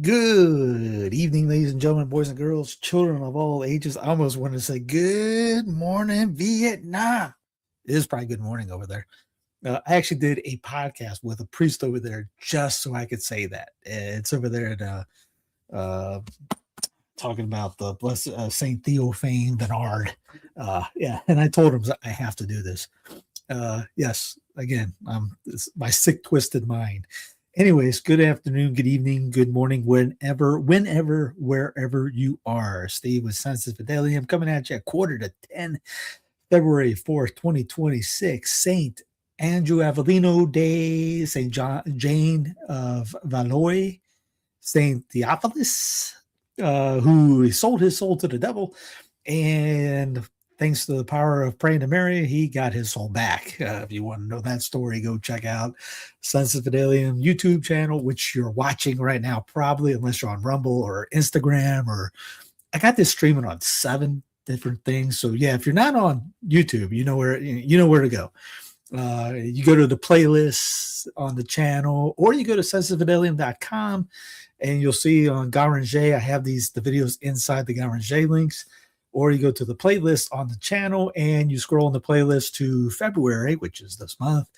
Good evening, ladies and gentlemen, boys and girls, children of all ages. I almost wanted to say good morning, Vietnam. It is probably good morning over there. I actually did a podcast with a priest over there just so I could say that. It's over there at talking about the blessed Saint Theophane Bernard. Yeah, and I told him I have to do this. Yes, again, it's my sick, twisted mind. Anyways, good afternoon, good evening, good morning, wherever, wherever you are. Steve with Sensus Fidelium coming at you at 9:45, February 4th, 2026. Saint Andrew Avellino Day, Saint Jane of Valois, Saint Theophilus, who sold his soul to the devil, and thanks to the power of praying to Mary, he got his soul back. If you want to know that story, go check out Sensus Fidelium YouTube channel, which you're watching right now, probably, unless you're on Rumble or Instagram. Or I got this streaming on 7 different things. So yeah, if you're not on YouTube, you know where to go. You go to the playlists on the channel, or you go to sensusfidelium.com, and you'll see on Garange, I have the videos inside the Garange links. Or you go to the playlist on the channel and you scroll in the playlist to February, which is this month,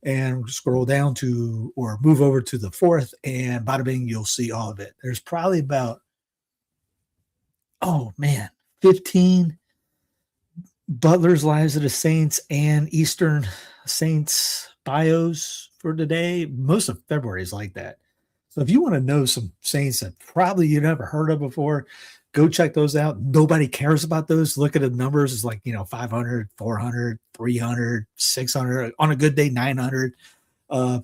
and scroll down to, or move over to the 4th, and bada bing, you'll see all of it. There's probably about, 15 Butler's Lives of the Saints and Eastern Saints bios for today. Most of February is like that. So if you want to know some saints that probably you never heard of before, go check those out. Nobody cares about those. Look at the numbers. It's like, 500, 400, 300, 600. On a good day, 900.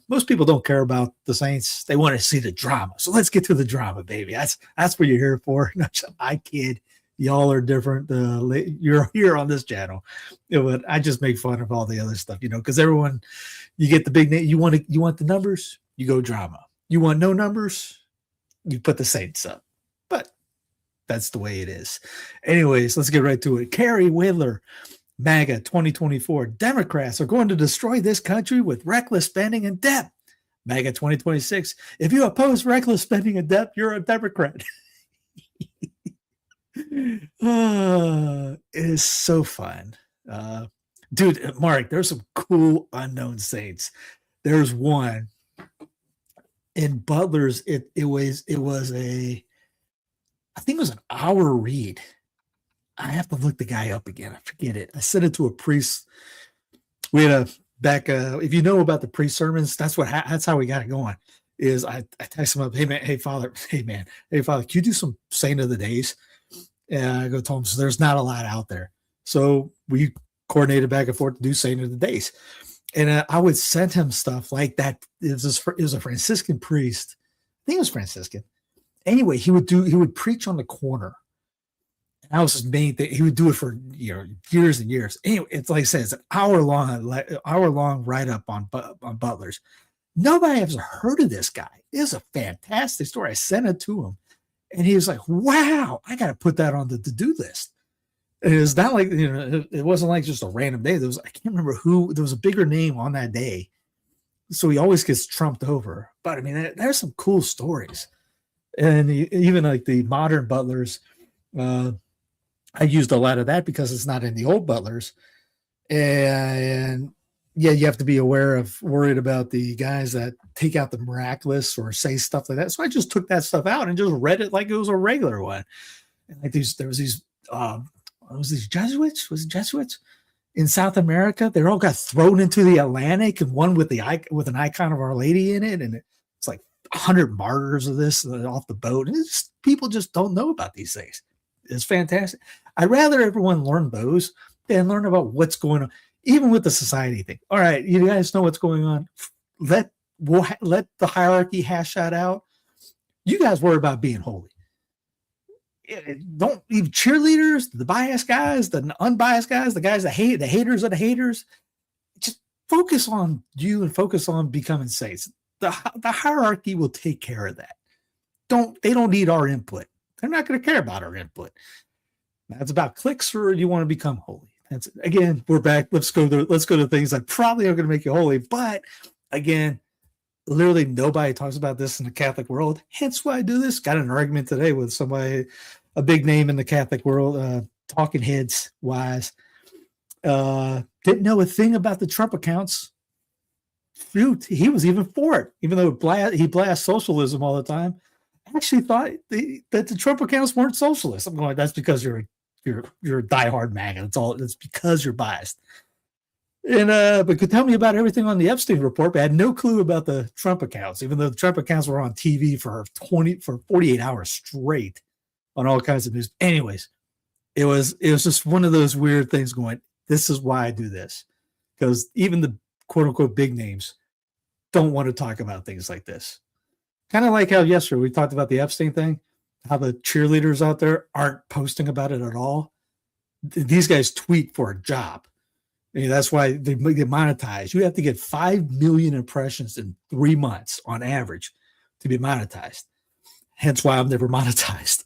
Most people don't care about the saints. They want to see the drama. So let's get to the drama, baby. That's what you're here for. I kid. Y'all are different. You're here on this channel. But I just make fun of all the other stuff, because everyone, you get the big name. You want the numbers, you go drama. You want no numbers, you put the saints up. But that's the way it is. Anyways, let's get right to it. Carrie Whittler, MAGA 2024. Democrats are going to destroy this country with reckless spending and debt. MAGA 2026. If you oppose reckless spending and debt, you're a Democrat. It is so fun. Dude, Mark, there's some cool unknown saints. There's one. In Butler's, it was I think it was an hour read. I have to look the guy up again. I forget it. I sent it to a priest. We had if you know about the priest sermons, that's how we got it going. Is I text him up, hey father, can you do some Saint of the Days? And I go tell him, so there's not a lot out there. So we coordinated back and forth to do Saint of the Days. And I would send him stuff like that. It was a Franciscan priest. I think it was Franciscan. Anyway, he would preach on the corner. And that was his main thing. He would do it for years and years. Anyway, it's like I said, it's an hour long write up on Butler's. Nobody has heard of this guy. It's a fantastic story. I sent it to him, and he was like, "Wow, I got to put that on the to-do list." And it was not like, it wasn't like just a random day. I can't remember who, there was a bigger name on that day. So he always gets trumped over. But I mean, there's some cool stories. And even like the modern Butlers, I used a lot of that because it's not in the old Butlers. And yeah, you have to be worried about the guys that take out the miraculous or say stuff like that. So I just took that stuff out and just read it like it was a regular one. And like there was these Jesuits? Was it Jesuits in South America? They all got thrown into the Atlantic, and one with an icon of Our Lady in it, and it's like 100 martyrs of this off the boat. And people just don't know about these things. It's fantastic. I'd rather everyone learn those than learn about what's going on, even with the society thing. All right, you guys know what's going on. Let the hierarchy hash that out. You guys worry about being holy. Don't leave cheerleaders, the biased guys, the unbiased guys, the guys that hate, the haters of the haters. Just focus on you and focus on becoming saints. The hierarchy will take care of that. They don't need our input. They're not going to care about our input. That's about clicks, or you want to become holy. Again, we're back. Let's go to things that probably are going to make you holy. But again, literally nobody talks about this in the Catholic world. Hence why I do this. Got an argument today with somebody, a big name in the Catholic world, talking heads wise. Didn't know a thing about the Trump accounts. Shoot, he was even for it, even though he blasts socialism all the time. I actually thought that the Trump accounts weren't socialist. I'm going, that's because you're a diehard MAGA. That's all. It's because you're biased. And but could tell me about everything on the Epstein report, but I had no clue about the Trump accounts, even though the Trump accounts were on TV for 48 hours straight on all kinds of news. Anyways, it was just one of those weird things going, this is why I do this. Because even the quote unquote big names don't want to talk about things like this. Kind of like how yesterday we talked about the Epstein thing, how the cheerleaders out there aren't posting about it at all. These guys tweet for a job. I mean, that's why they get monetized. You have to get 5 million impressions in 3 months on average to be monetized. Hence why I'm never monetized.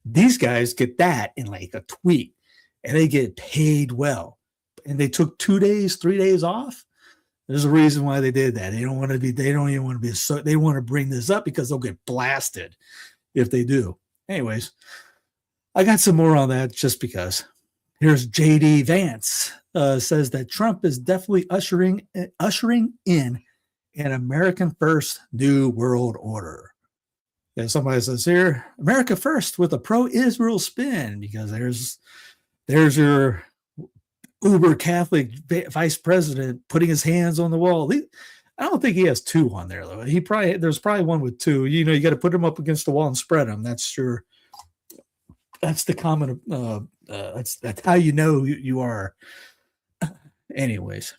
These guys get that in like a tweet and they get paid well. And they took 2 days, 3 days off. There's a reason why they did that. They don't even want to be so, they want to bring this up because they'll get blasted if they do. Anyways, I got some more on that just because. Here's JD Vance, says that Trump is definitely ushering in an American first new world order. And somebody says here, America first with a pro-Israel spin, because there's your uber Catholic vice president putting his hands on the wall. I don't think he has 2 on there though. There's probably one with 2. You know, you got to put them up against the wall and spread them. That's the common. That's how you know you are. Anyways,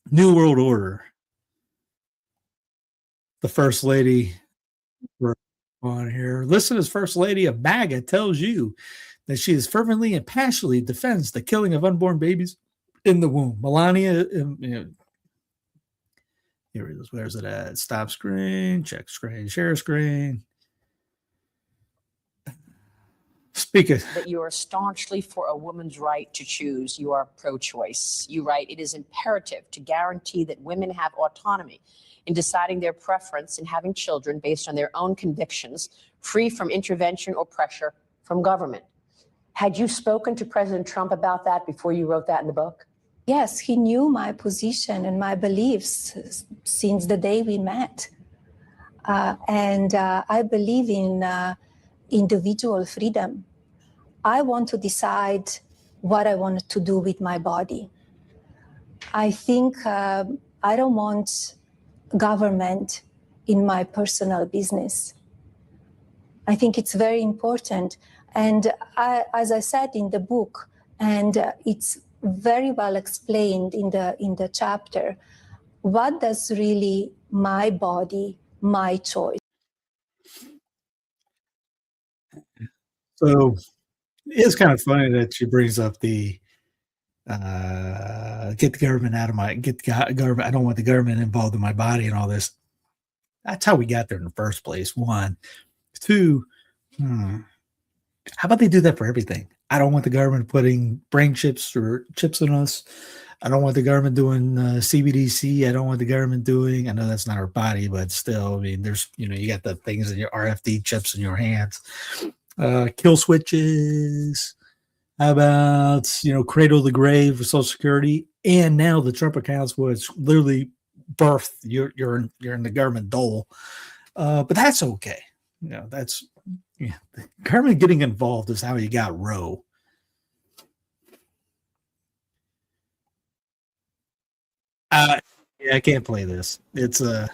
New World Order. The First Lady on here. Listed as First Lady of MAGA tells you that she is fervently and passionately defends the killing of unborn babies in the womb. Melania, here it is. Where's it at? Stop screen, check screen, share screen. Speaking. That you are staunchly for a woman's right to choose. You are pro-choice. You write, it is imperative to guarantee that women have autonomy in deciding their preference in having children based on their own convictions, free from intervention or pressure from government. Had you spoken to President Trump about that before you wrote that in the book? Yes, he knew my position and my beliefs since the day we met. And I believe in individual freedom. I want to decide what I want to do with my body. I think I don't want government in my personal business. I think it's very important. And as I said in the book, and it's very well explained in the chapter, what does really my body, my choice? So it's kind of funny that she brings up the get the government out of government. I don't want the government involved in my body and all this. That's how we got there in the first place. 1, 2. How about they do that for everything? I don't want the government putting brain chips or chips in us. I don't want the government doing CBDC. I don't want the government doing, I know that's not our body, but still, I mean, there's, you got the things in your RFD chips in your hands. Kill switches. How about, cradle the grave with Social Security? And now the Trump accounts, which literally birthed, you're in the government dole. But that's okay. That's, the government getting involved is how you got Roe. Yeah, I can't play this. It's and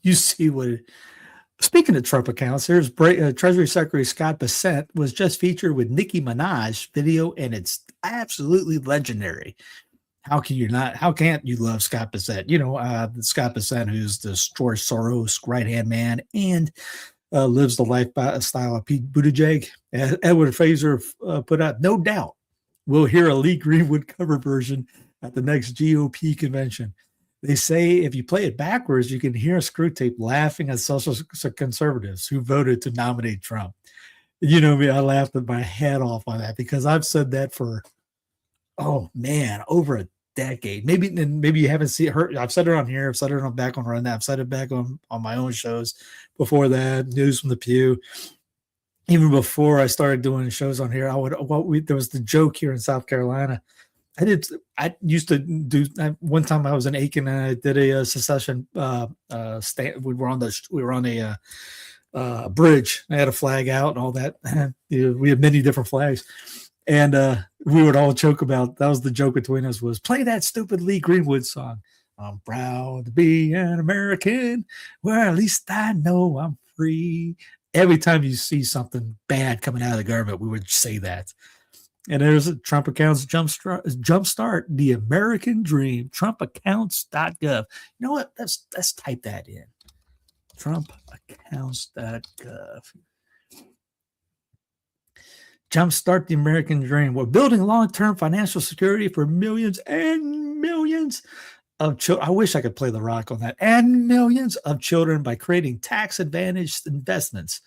you see what. Speaking of Trump accounts, here's Treasury Secretary Scott Bessent was just featured with Nicki Minaj video, and it's absolutely legendary. How can't you love Scott Bessent? Scott Bessent, who's the George Soros right-hand man and lives the lifestyle of Pete Buttigieg. Edward Fraser put out, no doubt, we'll hear a Lee Greenwood cover version at the next GOP convention. They say if you play it backwards, you can hear a screw tape laughing at social conservatives who voted to nominate Trump. You know me, I laughed my head off on that because I've said that for, over decade. Maybe you haven't seen her. I've said it on here. I've said it on back on Run That. I've said it back on my own shows before that. News from the Pew. Even before I started doing shows on here, there was the joke here in South Carolina. I used to do one time I was in Aiken and I did a secession stand. We were on a bridge. I had a flag out and all that. We had many different flags. And we would all joke about, that was the joke between us, was play that stupid Lee Greenwood song. I'm proud to be an American, where at least I know I'm free. Every time you see something bad coming out of the government, we would say that. And there's a Trump accounts jumpstart the American dream, Trumpaccounts.gov. You know what? Let's type that in. Trumpaccounts.gov. Jumpstart the American dream. We're building long-term financial security for millions and millions of children. I wish I could play the rock on that. And millions of children by creating tax-advantaged investment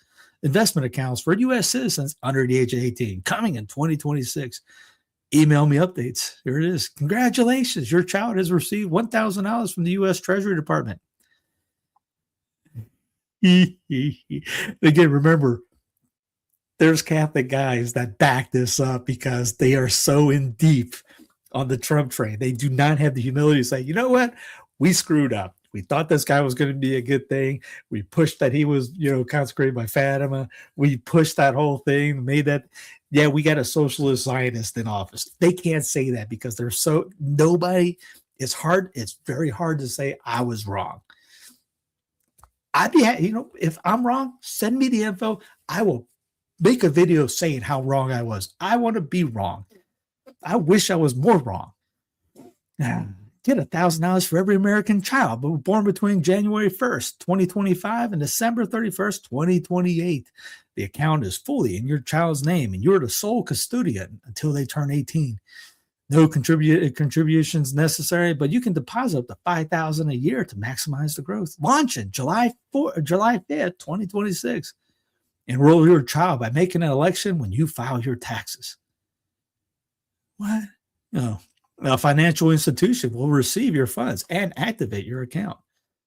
accounts for U.S. citizens under the age of 18, coming in 2026. Email me updates. Here it is. Congratulations. Your child has received $1,000 from the U.S. Treasury Department. Again, remember, there's Catholic guys that back this up because they are so in deep on the Trump train. They do not have the humility to say, you know what? We screwed up. We thought this guy was going to be a good thing. We pushed that he was, consecrated by Fatima. We pushed that whole thing, made that, we got a socialist Zionist in office. They can't say that because it's very hard to say I was wrong. I'd be, if I'm wrong, send me the info. I will make a video saying how wrong I was. I want to be wrong. I wish I was more wrong. Get $1,000 for every American child born between January 1st, 2025 and December 31st, 2028. The account is fully in your child's name and you're the sole custodian until they turn 18. No contributions necessary, but you can deposit up to $5,000 a year to maximize the growth. Launching July 5th, 2026. Enroll your child by making an election when you file your taxes. What? No. A financial institution will receive your funds and activate your account.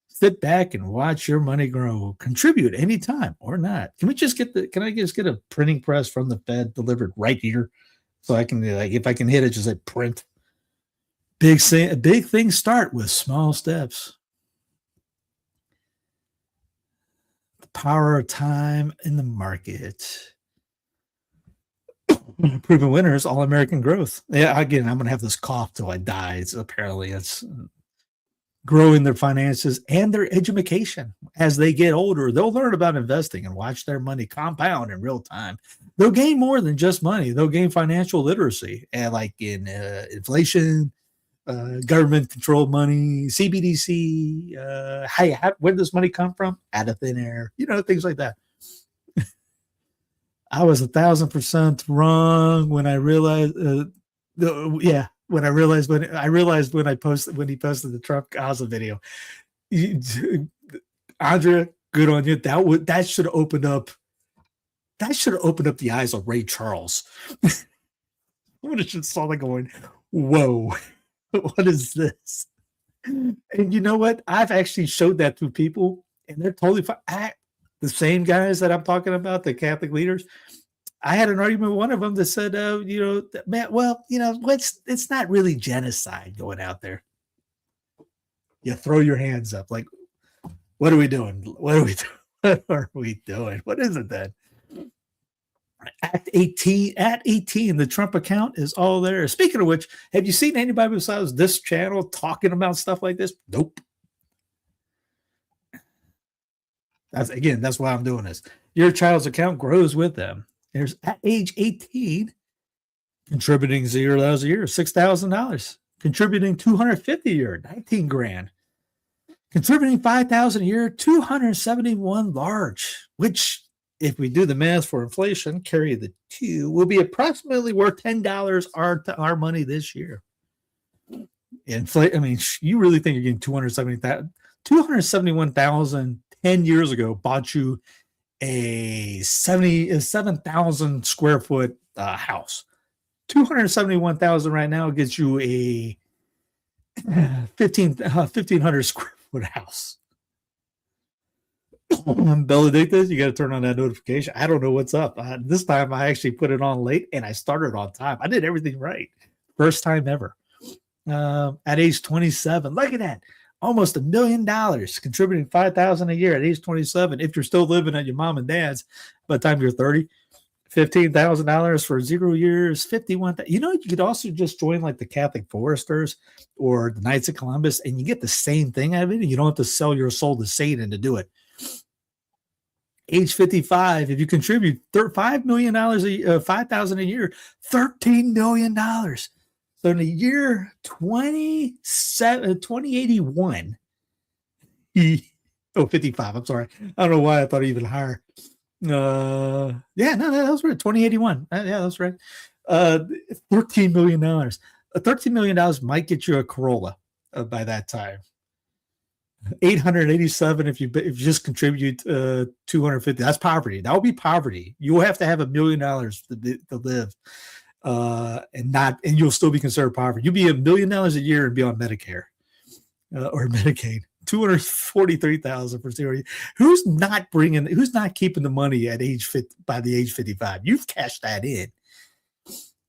Sit back and watch your money grow. Contribute anytime or not. Can I just get a printing press from the Fed delivered right here? So I can, if I can hit it, just hit print. Big things start with small steps. The power of time in the market. Proven winners, all American growth. Yeah, again, I'm going to have this cough till I die. It's growing their finances and their education. As they get older, they'll learn about investing and watch their money compound in real time. They'll gain more than just money. They'll gain financial literacy, and like in inflation, government-controlled money, CBDC. Where does money come from? Out of thin air. Things like that. I was 1,000% wrong when I realized. When he posted the Trump Gaza video. Andrea, good on you. That should have opened up. That should have opened up the eyes of Ray Charles. I would have just saw that going, whoa, what is this? And you know what? I've actually showed that to people, and they're totally fine. The same guys that I'm talking about, the Catholic leaders, I had an argument with one of them that said, man, it's not really genocide going out there. You throw your hands up. Like, what are we doing? What are we doing? What are we doing? What is it then? At 18, the Trump account is all there. Speaking of which, have you seen anybody besides this channel talking about stuff like this? Nope. That's why I'm doing this. Your child's account grows with them. There's at age 18, contributing $0 a year, $6,000. Contributing $250 a year, $19,000. Contributing $5,000 a year, $271 large, which, if we do the math for inflation, carry the two, will be approximately worth $10 our money this year. You really think you're getting $271,000 10 years ago bought you a 7,000 square foot house. $271,000 right now gets you a 1,500 square foot house. Benedictus, you got to turn on that notification. I don't know what's up. This time I actually put it on late and I started on time. I did everything right. First time ever. At age 27, look at that. Almost $1 million, contributing $5,000 a year at age 27. If you're still living at your mom and dad's by the time you're 30, $15,000 for 0 years, 51. You know, you could also just join like the Catholic Foresters or the Knights of Columbus, and you get the same thing out of it. You don't have to sell your soul to Satan to do it. Age 55, if you contribute $5 million $5,000 a year, $13 million. So in the year 2081, 55. I'm sorry. I don't know why I thought even higher. That was right. 2081. Yeah, that's right. $13 million. $13 million might get you a Corolla by that time. 887 if you just contribute 250. That's poverty. That would be poverty. You will have to have $1 million to live, and you'll still be considered poverty. You'll be $1 million a year and be on Medicare or Medicaid. 243,000 for 0. Who's not keeping the money at by the age 55? You've cashed that in.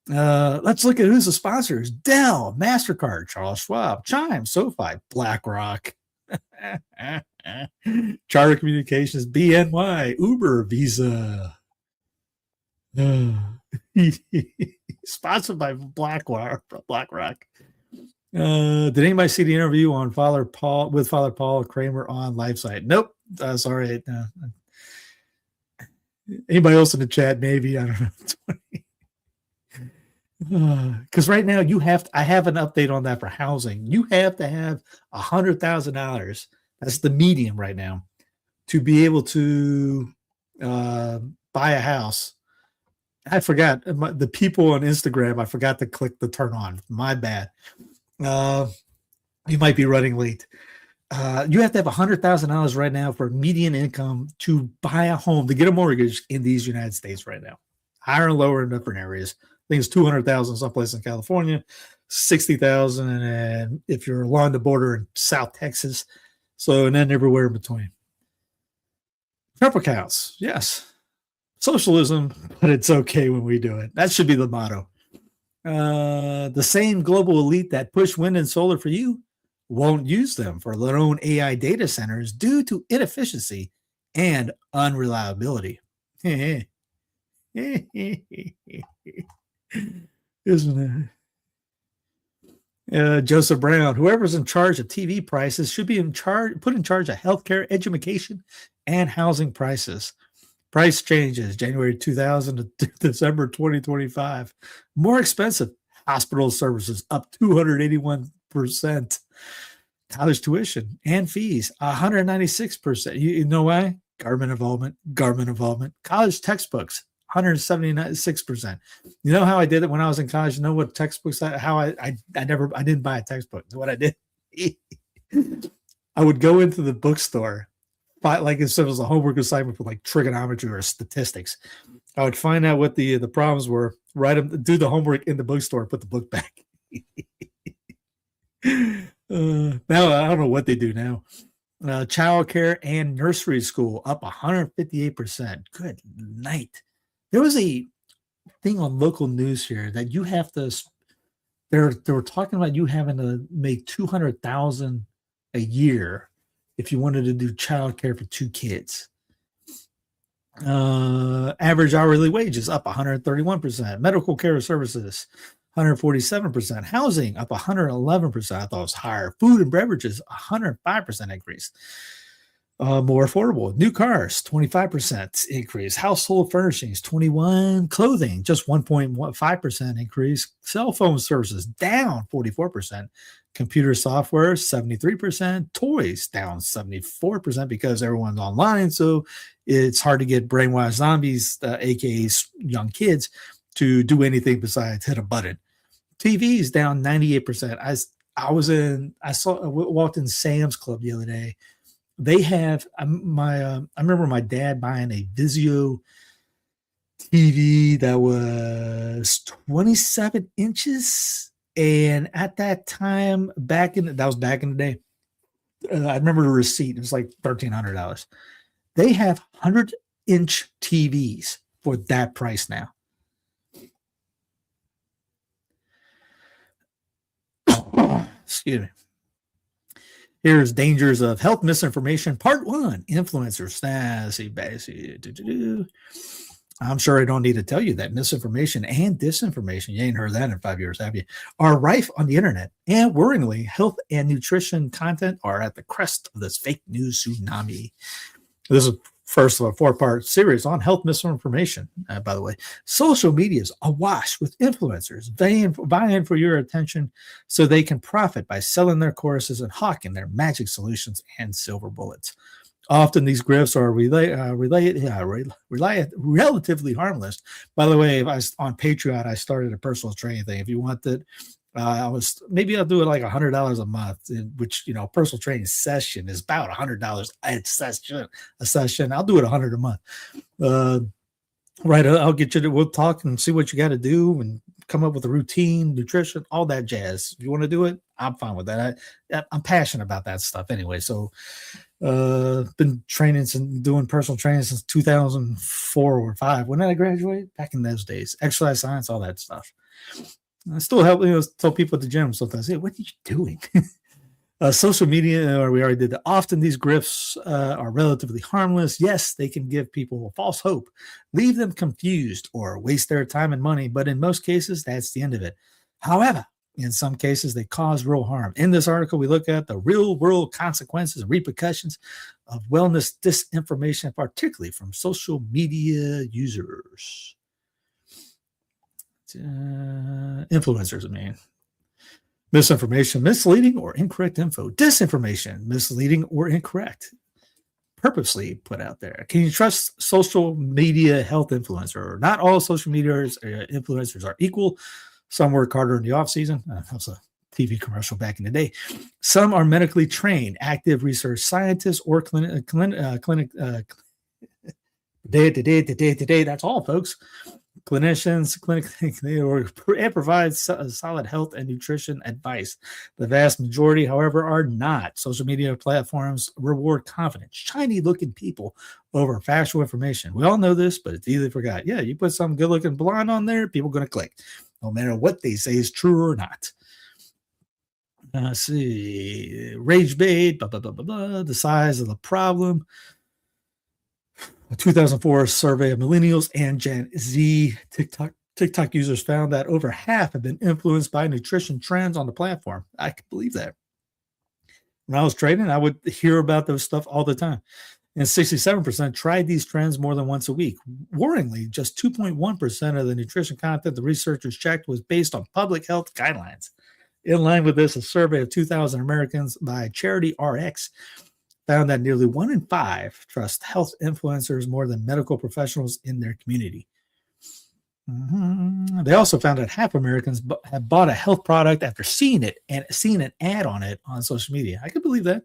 Let's look at who's the sponsors: Dell, MasterCard, Charles Schwab, Chime, SoFi, BlackRock, Charter Communications, BNY, Uber, Visa. Sponsored by BlackRock. Did anybody see the interview on Father Paul Kramer on LifeSite? Nope. Sorry. Anybody else in the chat? Maybe. I don't know. Because right now I have an update on that for housing. You have to have $100,000. That's the median right now to be able to buy a house. I forgot the people on Instagram. I forgot to click the turn on. My bad. You might be running late. You have to have $100,000 right now for median income to buy a home, to get a mortgage in these United States right now. Higher and lower in different areas. I think it's 200,000 someplace in California, 60,000, and if you're along the border in South Texas, and then everywhere in between. Trump accounts, yes. Socialism, but it's okay when we do it. That should be the motto. The same global elite that push wind and solar for you won't use them for their own AI data centers due to inefficiency and unreliability. Isn't it? Joseph Brown, whoever's in charge of TV prices should be put in charge of healthcare, education, and housing prices. Price changes January 2000 to December 2025. More expensive hospital services up 281%. College tuition and fees 196%. You know why? Government involvement. College textbooks 176%. You know how I did it when I was in college? You know what textbooks? I didn't buy a textbook. What I did? I would go into the bookstore. Like if it was a homework assignment for like trigonometry or statistics, I would find out what the problems were, do the homework in the bookstore, put the book back. Now I don't know what they do now. Childcare and nursery school up 158%. Good night. There was a thing on local news here that you have to. They were talking about you having to make $200,000 a year if you wanted to do childcare for 2 kids. Average hourly wages up 131%. Medical care services 147%. Housing up 111%. I thought it was higher. Food and beverages 105% increase. More affordable. New cars 25% increase. Household furnishings 21%. Clothing just 1.5% increase. Cell phone services down 44%. Computer software 73%. Toys down 74% because everyone's online, so it's hard to get brainwashed zombies, aka young kids, to do anything besides hit a button. TVs down 98%. I walked in Sam's Club the other day. They have I remember my dad buying a Vizio TV that was 27 inches And at that time, that was back in the day. I remember the receipt. It was like $1,300. They have 100-inch TVs for that price now. Excuse me. Here's dangers of health misinformation. Part 1, influencers. I'm sure I don't need to tell you that misinformation and disinformation, you ain't heard that in 5 years, have you, are rife on the internet. And worryingly, health and nutrition content are at the crest of this fake news tsunami. This is first of a 4-part series on health misinformation, by the way. Social media is awash with influencers vying for your attention so they can profit by selling their courses and hawking their magic solutions and silver bullets. Often these grifts are relatively harmless. By the way, on Patreon, I started a personal training thing. If you want that, I'll do it like $100 a month, which, personal training session is about $100 a session. I'll do it $100 a month. Right. I'll get you to, we'll talk and see what you got to do and come up with a routine, nutrition, all that jazz. If you want to do it, I'm fine with that. I'm passionate about that stuff anyway. So, been training and doing personal training since 2004 or 5. When did I graduate? Back in those days, exercise science, all that stuff. I still help, tell people at the gym sometimes, hey, what are you doing? Social media, or we already did that. Often these grifts are relatively harmless. Yes, they can give people false hope, leave them confused, or waste their time and money. But in most cases, that's the end of it. However, in some cases, they cause real harm. In this article, we look at the real world consequences and repercussions of wellness disinformation, particularly from social media users. Influencers, misinformation, misleading or incorrect info. Disinformation, misleading or incorrect, purposely put out there. Can you trust social media health influencer? Not all social media influencers are equal. Some work harder in the off season. That was a TV commercial back in the day. Some are medically trained, active research scientists, or clinic. That's all, folks. Clinicians, provide solid health and nutrition advice. The vast majority, however, are not. Social media platforms reward confident, shiny-looking people over factual information. We all know this, but it's easily forgot. Yeah, you put some good-looking blonde on there, people are going to click, no matter what they say is true or not. Let's see, rage bait, the size of the problem. A 2004 survey of millennials and Gen Z TikTok users found that over half have been influenced by nutrition trends on the platform. I can believe that. When I was trading, I would hear about those stuff all the time. And 67% tried these trends more than once a week. Worryingly, just 2.1% of the nutrition content the researchers checked was based on public health guidelines. In line with this, a survey of 2,000 Americans by Charity RX found that nearly 1 in 5 trust health influencers more than medical professionals in their community. They also found that half Americans have bought a health product after seeing it and seeing an ad on it on social media. I can believe that.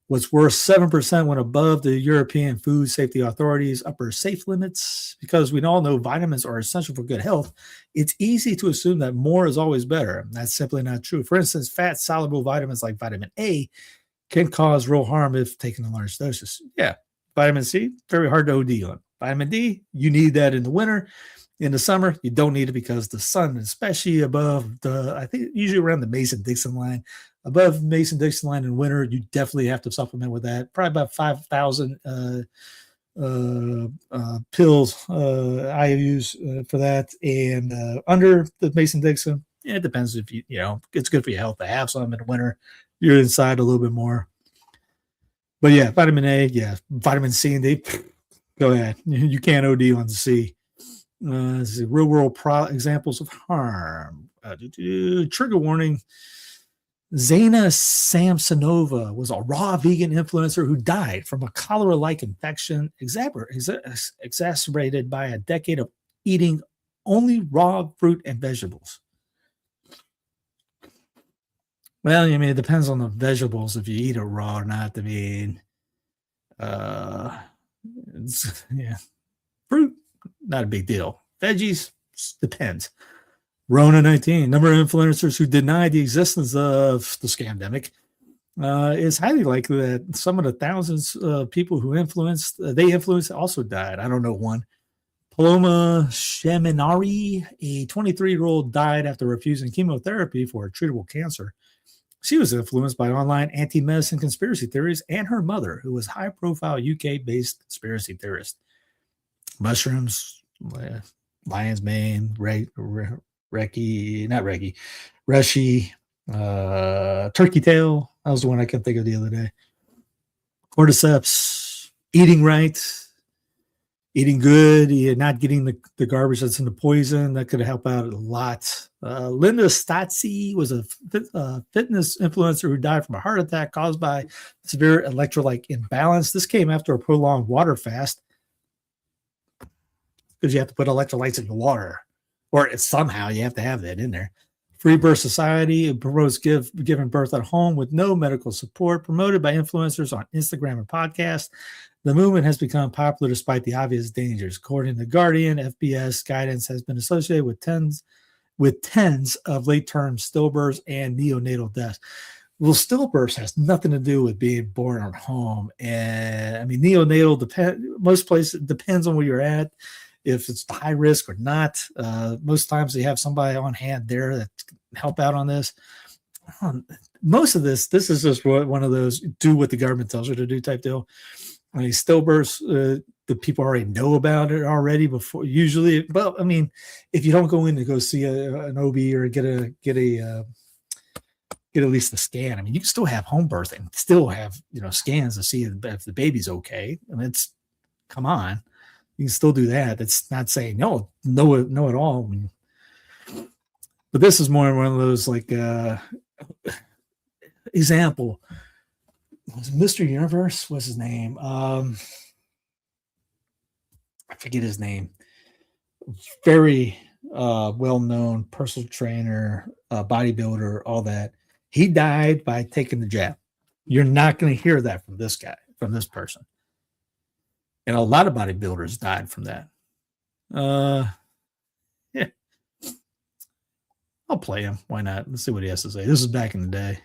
What's worse, 7% went above the European Food Safety Authority's upper safe limits. Because we all know vitamins are essential for good health, it's easy to assume that more is always better. That's simply not true. For instance, fat-soluble vitamins like vitamin A can cause real harm if taken in large doses. Yeah, vitamin C, very hard to OD on. Vitamin D, you need that in the winter. In the summer, you don't need it because the sun, especially above I think usually around the Mason-Dixon line, above Mason-Dixon line in winter, you definitely have to supplement with that. Probably about 5,000 pills I use for that. And under the Mason-Dixon, yeah, it depends if it's good for your health to have some in the winter. You're inside a little bit more. But yeah, vitamin A, yeah, vitamin C and D, go ahead. You can't OD on the C. Real world examples of harm. Trigger warning. Zaina Samsonova was a raw vegan influencer who died from a cholera-like infection exacerbated by a decade of eating only raw fruit and vegetables. Well, it depends on the vegetables if you eat it raw or not. Fruit, not a big deal. Veggies, depends. Rona 19, number of influencers who deny the existence of the scamdemic is highly likely that some of the thousands of people who they influenced also died. I don't know one. Paloma Shaminari, a 23-year-old, died after refusing chemotherapy for a treatable cancer. She was influenced by online anti-medicine conspiracy theories and her mother, who was a high-profile UK-based conspiracy theorist. Mushrooms, lion's mane, Reshi, turkey tail. That was the one I couldn't think of the other day. Cordyceps, eating right, eating good, not getting the garbage that's in the poison. That could help out a lot. Linda Stotzi was a fitness influencer who died from a heart attack caused by severe electrolyte imbalance. This came after a prolonged water fast because you have to put electrolytes in your water, or somehow you have to have that in there. Free Birth Society promotes giving birth at home with no medical support, promoted by influencers on Instagram and podcasts. The movement has become popular despite the obvious dangers. According to The Guardian, FBS guidance has been associated with tens of late-term stillbirths and neonatal deaths. Well, stillbirths has nothing to do with being born at home. And I mean, neonatal most places depends on where you're at, if it's high risk or not. Most times they have somebody on hand there that can help out on this. Most of this is just one of those do what the government tells you to do type deal. I mean, stillbirths, the people already know about it already before. Usually, well, I mean, if you don't go in to go see an OB or get at least a scan, I mean, you can still have home birth and still have scans to see if the baby's okay. I mean, come on, you can still do that. It's not saying no at all. I mean, but this is more one of those like example. Was Mr. Universe? What's his name? I forget his name. Very well-known personal trainer, bodybuilder, all that. He died by taking the jab. You're not going to hear that from this guy, from this person. And a lot of bodybuilders died from that. Yeah. I'll play him. Why not? Let's see what he has to say. This is back in the day.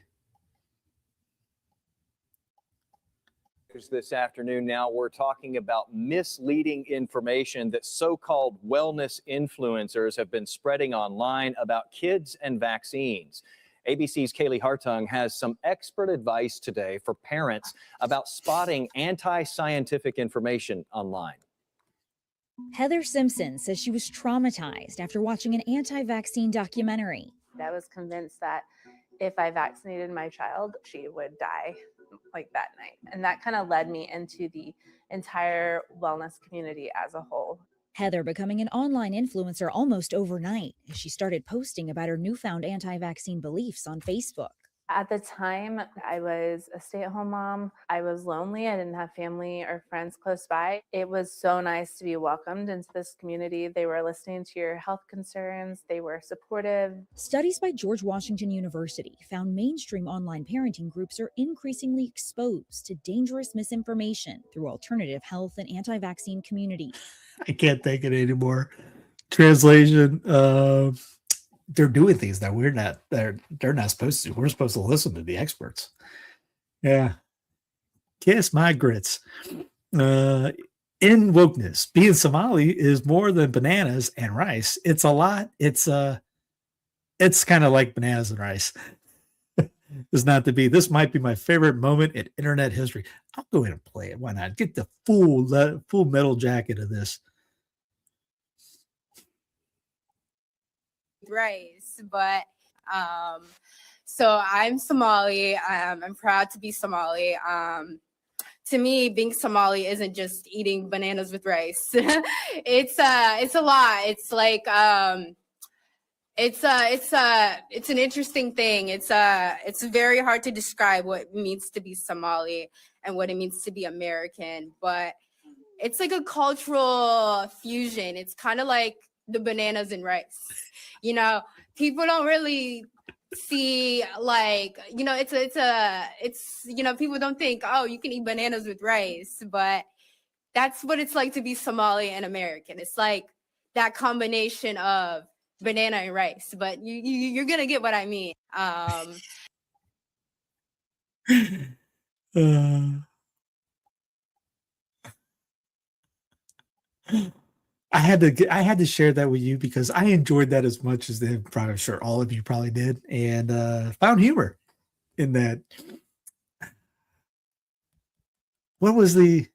This afternoon, now we're talking about misleading information that so-called wellness influencers have been spreading online about kids and vaccines. ABC's Kaylee Hartung has some expert advice today for parents about spotting anti-scientific information online. Heather Simpson says she was traumatized after watching an anti-vaccine documentary. I was convinced that if I vaccinated my child, she would die like that night. And that kind of led me into the entire wellness community as a whole. Heather becoming an online influencer almost overnight as she started posting about her newfound anti-vaccine beliefs on Facebook. At the time, I was a stay-at-home mom. I was lonely. I didn't have family or friends close by. It was so nice to be welcomed into this community. They were listening to your health concerns. They were supportive. Studies by George Washington University found mainstream online parenting groups are increasingly exposed to dangerous misinformation through alternative health and anti-vaccine communities. I can't take it anymore. Translation. They're doing things that they're not supposed to. We're supposed to listen to the experts. Yeah. Kiss my grits. In wokeness, being Somali is more than bananas and rice. It's a lot. It's kind of like bananas and rice. It's not to be. This might be my favorite moment in internet history. I'll go ahead and play it. Why not? Get the full metal jacket of this. Rice, but so I'm Somali. I'm proud to be Somali. To me, being Somali isn't just eating bananas with rice. It's a lot. It's like it's an interesting thing. It's very hard to describe what it means to be Somali and what it means to be American, but it's like a cultural fusion. It's kind of like the bananas and rice. People don't really see people don't think, oh, you can eat bananas with rice, but that's what it's like to be Somali and American. It's like that combination of banana and rice, but you're gonna get what I mean. I had to share that with you because I enjoyed that as much as I'm probably sure all of you probably did, and found humor in that. What was the?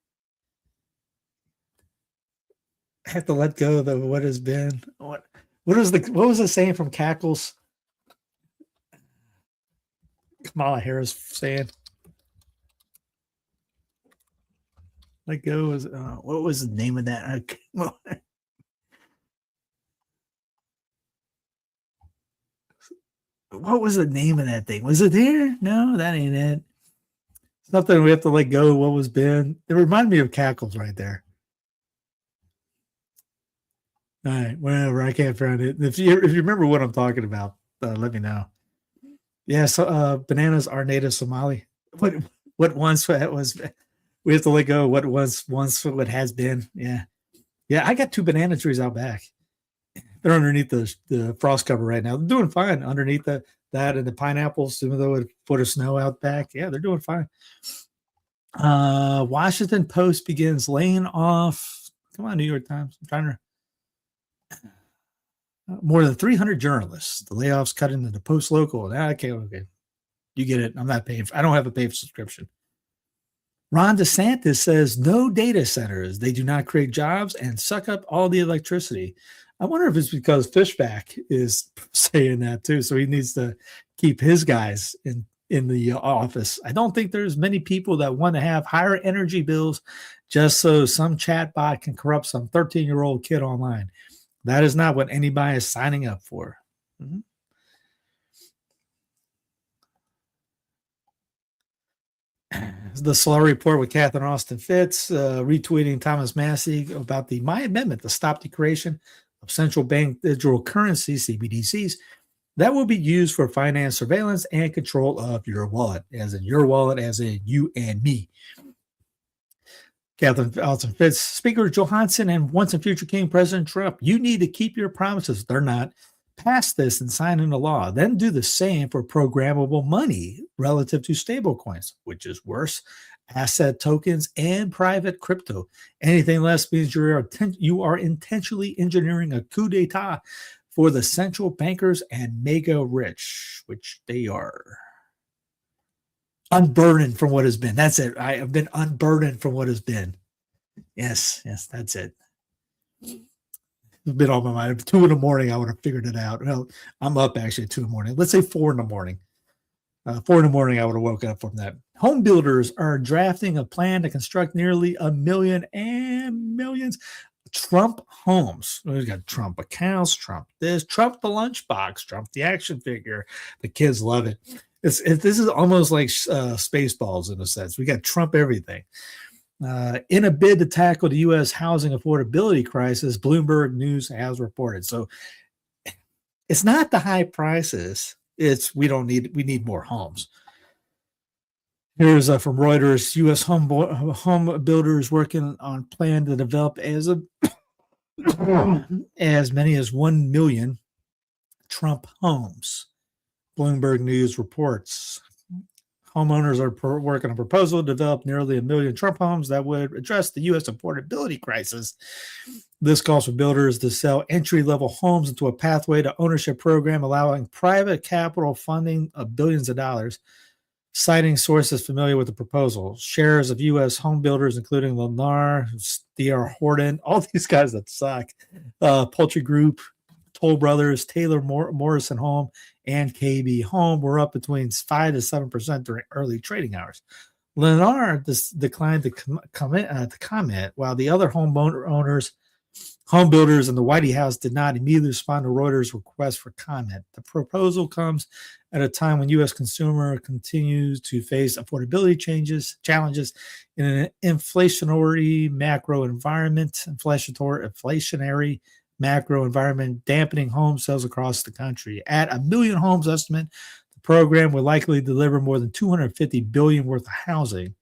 I have to let go of the what has been. What was the saying from Cackles? Kamala Harris saying, "Let go." Was what was the name of that? What was the name of that thing? Was it there? No, that ain't it. Something we have to let go of what was been. It reminded me of Cackles right there. All right, whatever. I can't find it. If you remember what I'm talking about, let me know. Yeah, so bananas are native Somali. What once was we have to let go of what was once what has been. Yeah. I got 2 banana trees out back. They're underneath the frost cover right now. They're doing fine underneath that and the pineapples, even though it put a snow out back. Yeah, they're doing fine. Washington Post begins laying off. Come on, New York Times. I'm trying to. More than 300 journalists. The layoffs cut into the Post local. Okay. You get it. I'm not paying. I don't have a paid subscription. Ron DeSantis says no data centers. They do not create jobs and suck up all the electricity. I wonder if it's because Fishback is saying that too. So he needs to keep his guys in the office. I don't think there's many people that want to have higher energy bills just so some chatbot can corrupt some 13-year-old kid online. That is not what anybody is signing up for. Mm-hmm. The Solar Report with Catherine Austin Fitz, retweeting Thomas Massie about my amendment to stop the creation of central bank digital currency, CBDCs, that will be used for finance surveillance and control of your wallet, as in you and me. Catherine Austin Fitz, Speaker Johansson and once and future King President Trump, you need to keep your promises. They're not. Pass this and sign into law. Then do the same for programmable money relative to stablecoins, which is worse, asset tokens, and private crypto. Anything less means you are intentionally engineering a coup d'etat for the central bankers and MAGA rich, which they are. Unburdened from what has been. That's it. I have been unburdened from what has been. Yes, that's it. It's been on my mind. 2 a.m, I would have figured it out. Well, I'm up actually at 2 a.m. Let's say 4 a.m. 4 a.m, I would have woken up from that. Home builders are drafting a plan to construct nearly 1 million and millions Trump homes. We've got Trump accounts, Trump this, Trump the lunchbox, Trump the action figure. The kids love it. This is almost like Spaceballs in a sense. We got Trump everything. In a bid to tackle the U.S. housing affordability crisis, Bloomberg News has reported. So it's not the high prices. It's we need more homes. Here's from Reuters, U.S. home builders working on plan to develop as many as 1 million Trump homes. Bloomberg News reports. Homeowners are working on a proposal to develop nearly 1 million Trump homes that would address the U.S. affordability crisis. This calls for builders to sell entry-level homes into a pathway to ownership program, allowing private capital funding of billions of dollars. Citing sources familiar with the proposal, shares of U.S. home builders, including Lennar, D.R. Horton, all these guys that suck, Poultry Group, Toll Brothers, Taylor Morrison Home, and KB Home were up between 5 to 7% during early trading hours. Lennar declined to comment, while the other home builders in the White House did not immediately respond to Reuters' request for comment. The proposal comes at a time when U.S. consumer continues to face affordability challenges in an inflationary macro environment, dampening home sales across the country. At 1 million homes estimate, the program will likely deliver more than $250 billion worth of housing.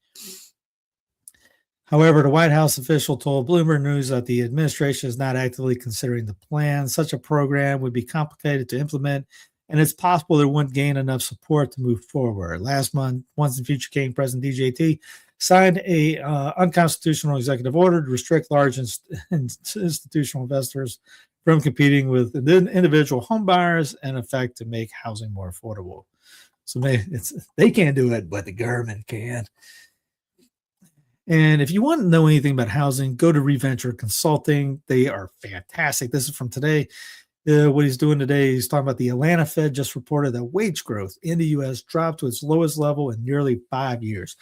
However, the White House official told Bloomberg News that the administration is not actively considering the plan. Such a program would be complicated to implement, and it's possible it wouldn't gain enough support to move forward. Last month, Once and Future King President DJT signed a unconstitutional executive order to restrict large institutional investors from competing with individual home buyers, in effect to make housing more affordable. So they can't do it, but the government can. And if you want to know anything about housing, go to Reventure Consulting. They are fantastic. This is from today. What he's doing today, he's talking about the Atlanta Fed just reported that wage growth in the U.S. dropped to its lowest level in nearly 5 years,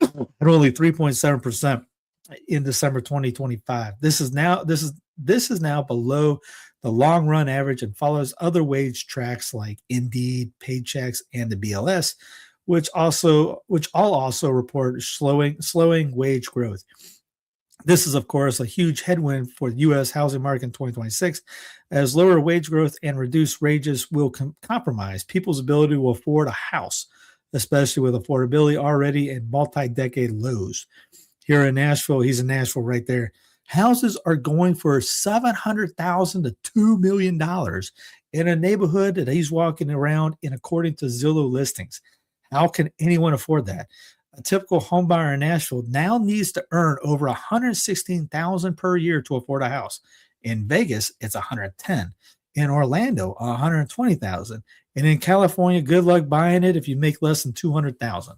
at only 3.7% in December 2025. This is now below the long run average and follows other wage tracks like Indeed, Paychecks, and the BLS, which all also report slowing wage growth. This is, of course, a huge headwind for the U.S. housing market in 2026, as lower wage growth and reduced wages will compromise people's ability to afford a house, especially with affordability already in multi-decade lows. Here in Nashville, he's in Nashville right there, houses are going for $700,000 to $2 million in a neighborhood that he's walking around in, according to Zillow listings. How can anyone afford that? A typical home buyer in Nashville now needs to earn over $116,000 per year to afford a house. In Vegas, it's $110,000. In Orlando, $120,000. And in California, good luck buying it if you make less than $200,000.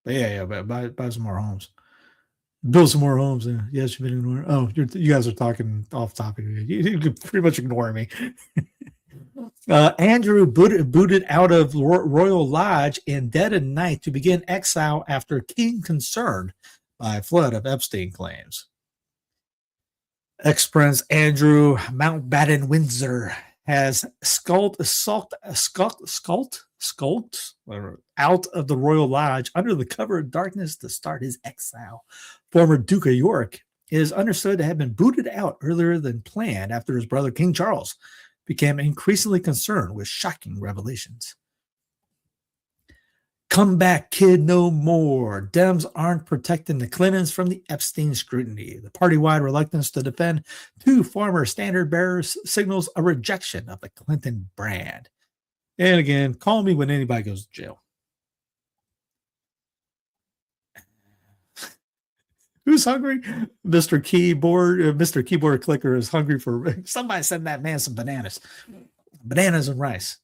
But yeah, buy some more homes. Build some more homes. Yes, you've been ignoring. Oh, you guys are talking off topic. You can pretty much ignore me. Andrew booted out of Royal Lodge in dead of night to begin exile after king concerned by flood of Epstein claims. Ex-Prince Andrew Mountbatten Windsor has skulked out of the Royal Lodge under the cover of darkness to start his exile. Former Duke of York is understood to have been booted out earlier than planned after his brother King Charles became increasingly concerned with shocking revelations. Come back, kid, no more. Dems aren't protecting the Clintons from the Epstein scrutiny. The party-wide reluctance to defend two former standard bearers signals a rejection of the Clinton brand. And again, call me when anybody goes to jail. Who's hungry? Mr. Keyboard Clicker is hungry for somebody send that man some bananas and rice.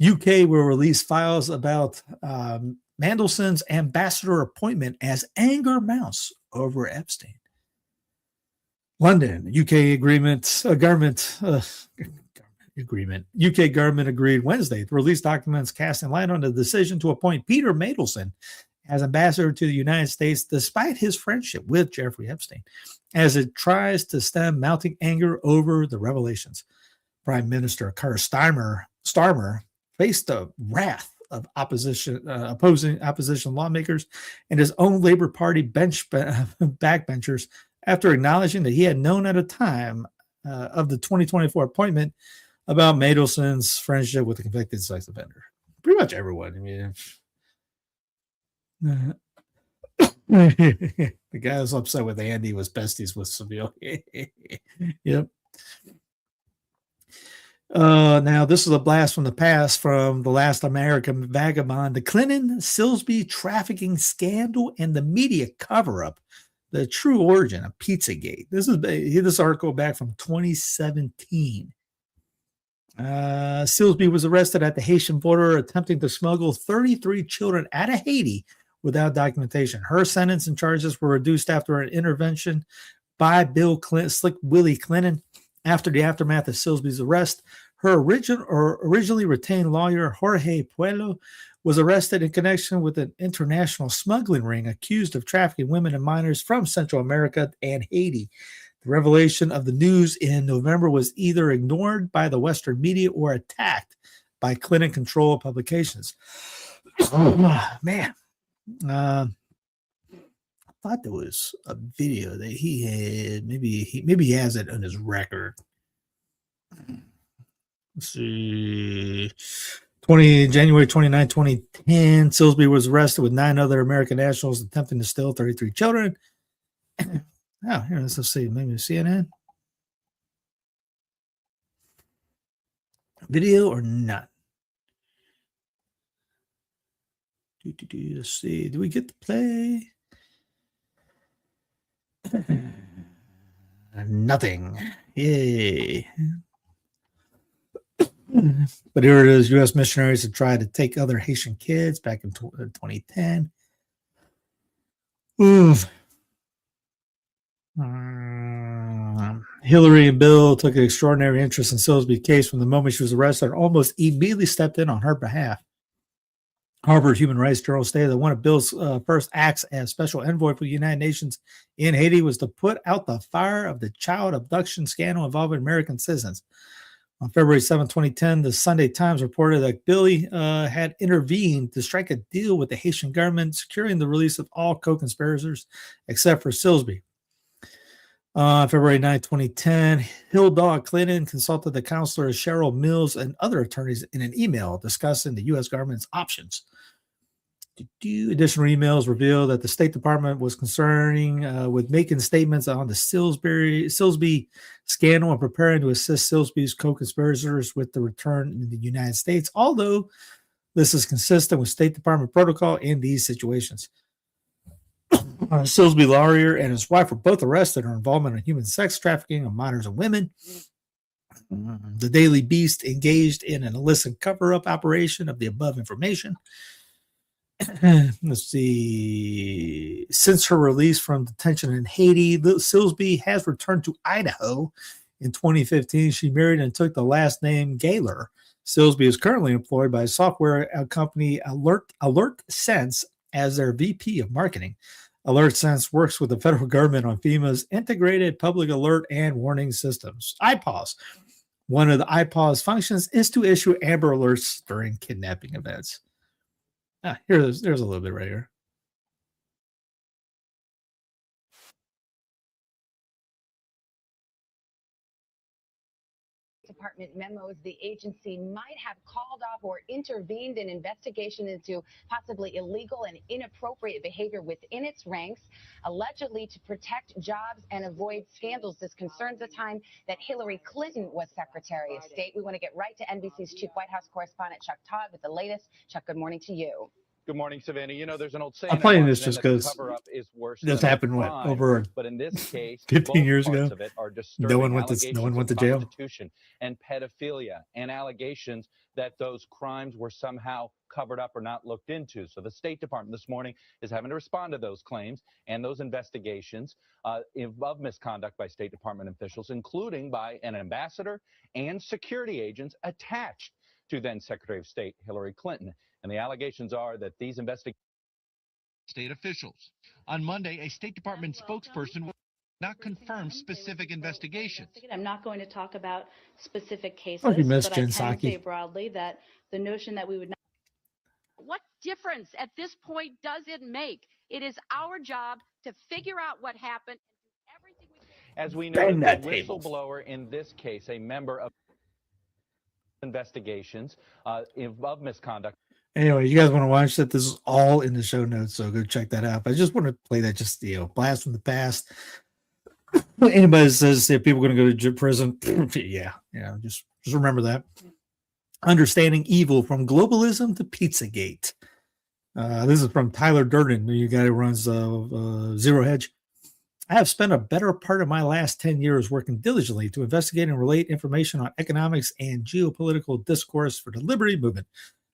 UK will release files about Mandelson's ambassador appointment as anger mounts over Epstein. London, UK government agreed Wednesday to release documents casting light on the decision to appoint Peter Mandelson as ambassador to the United States, despite his friendship with Jeffrey Epstein, as it tries to stem mounting anger over the revelations. Prime Minister Keir Starmer faced the wrath of opposing opposition lawmakers and his own Labour Party backbenchers after acknowledging that he had known at a time of the 2024 appointment about Mandelson's friendship with a convicted sex offender. Pretty much everyone. I mean, the guy was upset with Andy was besties with Seville. Yep. Now, this is a blast from the past from the last American vagabond, the Clinton Silsby trafficking scandal and the media cover-up, the true origin of Pizzagate. This is this article back from 2017. Silsby was arrested at the Haitian border attempting to smuggle 33 children out of Haiti without documentation. Her sentence and charges were reduced after an intervention by Bill Clinton, Slick Willie Clinton. After the aftermath of Silsby's arrest, her originally retained lawyer, Jorge Puello, was arrested in connection with an international smuggling ring accused of trafficking women and minors from Central America and Haiti. The revelation of the news in November was either ignored by the Western media or attacked by Clinton-controlled publications. Oh, man. I thought there was a video that he had. Maybe he has it on his record. Let's see. January 29, 2010, Silsby was arrested with 9 other American nationals attempting to steal 33 children. Oh, here, let's see. Maybe CNN. Video or not? Let's see. Do we get to play? Nothing. Yay. But here it is. U.S. missionaries had tried to take other Haitian kids back in 2010. Oof. Hillary and Bill took an extraordinary interest in Silsby's case from the moment she was arrested and almost immediately stepped in on her behalf. Harvard Human Rights Journal stated that one of Bill's first acts as special envoy for the United Nations in Haiti was to put out the fire of the child abduction scandal involving American citizens. On February 7, 2010, the Sunday Times reported that Billy had intervened to strike a deal with the Haitian government, securing the release of all co-conspirators except for Silsby. On February 9, 2010, Hilda Clinton consulted the counselor Cheryl Mills and other attorneys in an email discussing the U.S. government's options. Additional emails reveal that the State Department was concerning with making statements on the Silsby scandal and preparing to assist Silsby's co-conspirators with the return in the United States, although this is consistent with State Department protocol in these situations. Silsby lawyer and his wife were both arrested for involvement in human sex trafficking of minors and women. The Daily Beast engaged in an illicit cover-up operation of the above information. Let's see. Since her release from detention in Haiti, Silsby has returned to Idaho. In 2015, she married and took the last name Gaylor. Silsby is currently employed by software company AlertSense as their VP of marketing. AlertSense works with the federal government on FEMA's integrated public alert and warning systems. IPAWS. One of the IPAWS functions is to issue Amber Alerts during kidnapping events. There's a little bit right here. Department memos, the agency might have called off or intervened in investigation into possibly illegal and inappropriate behavior within its ranks, allegedly to protect jobs and avoid scandals. This concerns the time that Hillary Clinton was Secretary of State. We want to get right to NBC's chief White House correspondent, Chuck Todd, with the latest. Chuck, good morning to you. Good morning, Savannah. You know, there's an old saying. I'm playing this just because this happened over but in this case, 15 years ago. Of it are No one went to jail. And pedophilia and allegations that those crimes were somehow covered up or not looked into. So the State Department this morning is having to respond to those claims and those investigations of misconduct by State Department officials, including by an ambassador and security agents attached to then Secretary of State Hillary Clinton. And the allegations are that these investigations state officials. On Monday, a State Department spokesperson will not confirm specific investigations. I'm not going to talk about specific cases, but I can say broadly that the notion that we would not. What difference at this point does it make? It is our job to figure out what happened. Everything we can. As we know, the whistleblower in this case, a member of investigations of misconduct. Anyway, you guys want to watch that? This is all in the show notes, so go check that out. But I just want to play that, just blast from the past. Anybody says people are going to go to prison, just remember that. Understanding evil from globalism to Pizzagate. This is from Tyler Durden, the guy who runs Zero Hedge. I have spent a better part of my last 10 years working diligently to investigate and relate information on economics and geopolitical discourse for the liberty movement.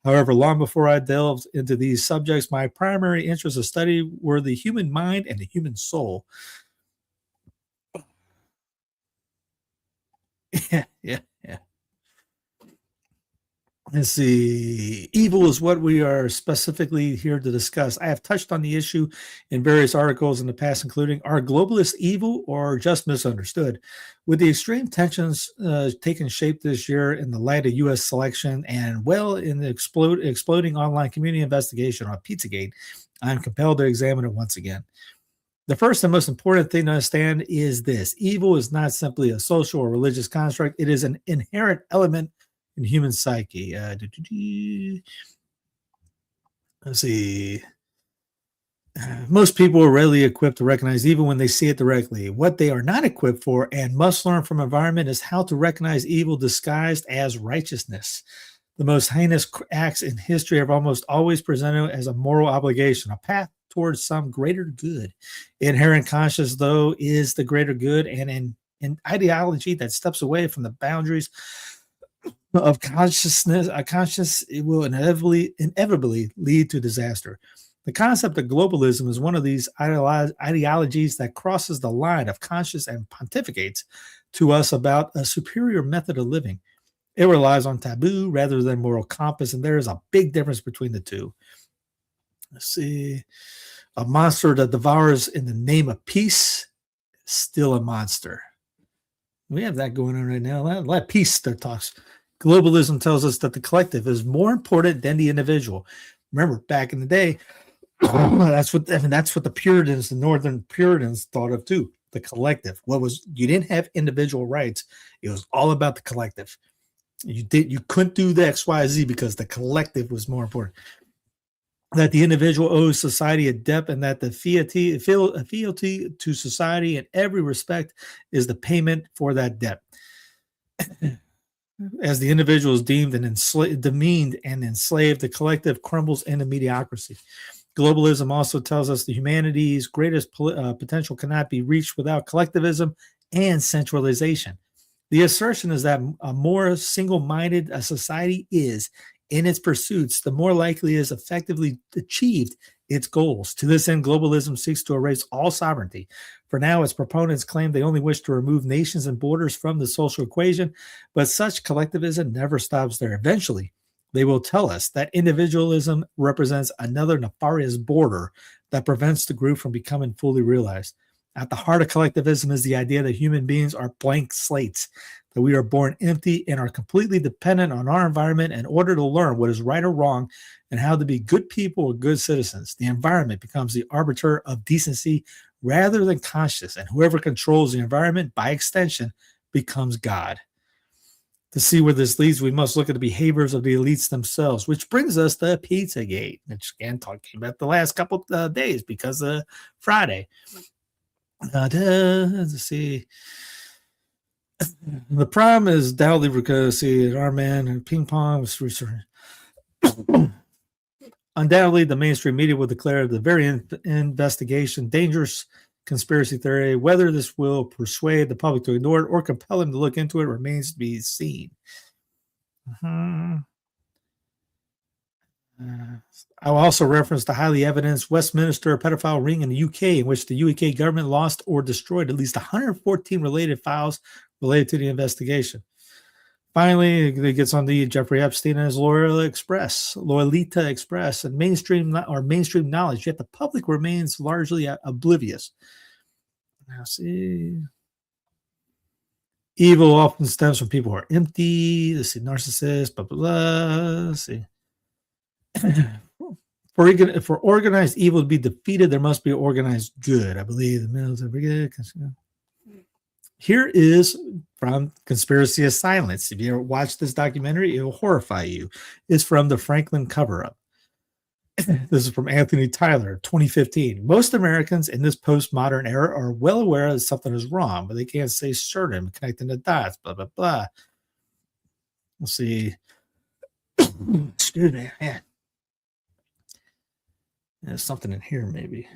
However, long before I delved into these subjects, my primary interests of study were the human mind and the human soul. Yeah. Let's see. Evil is what we are specifically here to discuss. I have touched on the issue in various articles in the past, including, are globalists evil or just misunderstood? With the extreme tensions taking shape this year in the light of U.S. selection and in the exploding online community investigation on Pizzagate, I'm compelled to examine it once again. The first and most important thing to understand is this. Evil is not simply a social or religious construct. It is an inherent element in human psyche. Let's see. Most people are readily equipped to recognize evil when they see it directly. What they are not equipped for and must learn from environment is how to recognize evil disguised as righteousness. The most heinous acts in history are almost always presented as a moral obligation, a path towards some greater good. Inherent conscience, though, is the greater good, and an ideology that steps away from the boundaries of consciousness, it will inevitably lead to disaster. The concept of globalism is one of these ideologies that crosses the line of conscience and pontificates to us about a superior method of living. It relies on taboo rather than moral compass, and there is a big difference between the two. Let's see. A monster that devours in the name of peace is still a monster. We have that going on right now. A lot of peace that talks. Globalism tells us that the collective is more important than the individual. Remember, back in the day, that's what the Puritans, the Northern Puritans, thought of too. The collective. You didn't have individual rights. It was all about the collective. You couldn't do the X, Y, Z because the collective was more important. That the individual owes society a debt, and that the fealty to society in every respect is the payment for that debt. As the individual is demeaned and enslaved, the collective crumbles into mediocrity. Globalism also tells us the humanity's greatest potential cannot be reached without collectivism and centralization. The assertion is that a more single-minded a society is in its pursuits, the more likely it is effectively achieved its goals. To this end, globalism seeks to erase all sovereignty. For now, its proponents claim they only wish to remove nations and borders from the social equation, but such collectivism never stops there. Eventually, they will tell us that individualism represents another nefarious border that prevents the group from becoming fully realized. At the heart of collectivism is the idea that human beings are blank slates, that we are born empty and are completely dependent on our environment in order to learn what is right or wrong and how to be good people or good citizens. The environment becomes the arbiter of decency rather than conscience, and whoever controls the environment, by extension, becomes God. To see where this leads, we must look at the behaviors of the elites themselves, which brings us to Pizzagate, which again talking about the last couple of days because of Friday. Let's see. The problem is doubtly because our man and ping pong was research. Undoubtedly, the mainstream media will declare the very investigation dangerous conspiracy theory. Whether this will persuade the public to ignore it or compel them to look into it remains to be seen. I will also reference the highly evidenced Westminster pedophile ring in the UK, in which the UK government lost or destroyed at least 114 related files related to the investigation. Finally, it gets on to Jeffrey Epstein and his Lolita Express, and mainstream knowledge, yet the public remains largely oblivious. Now, see. Evil often stems from people who are empty. Let's see, narcissists, blah, blah, blah. Let's see. For organized evil to be defeated, there must be organized good. I believe the military. Here is from Conspiracy of Silence. If you ever watch this documentary, it will horrify you. It's from the Franklin cover-up. This is from Anthony Tyler, 2015. Most Americans in this postmodern era are well aware that something is wrong, but they can't say certain, connecting the dots, blah, blah, blah. Let's see. Excuse me, man. There's something in here, maybe.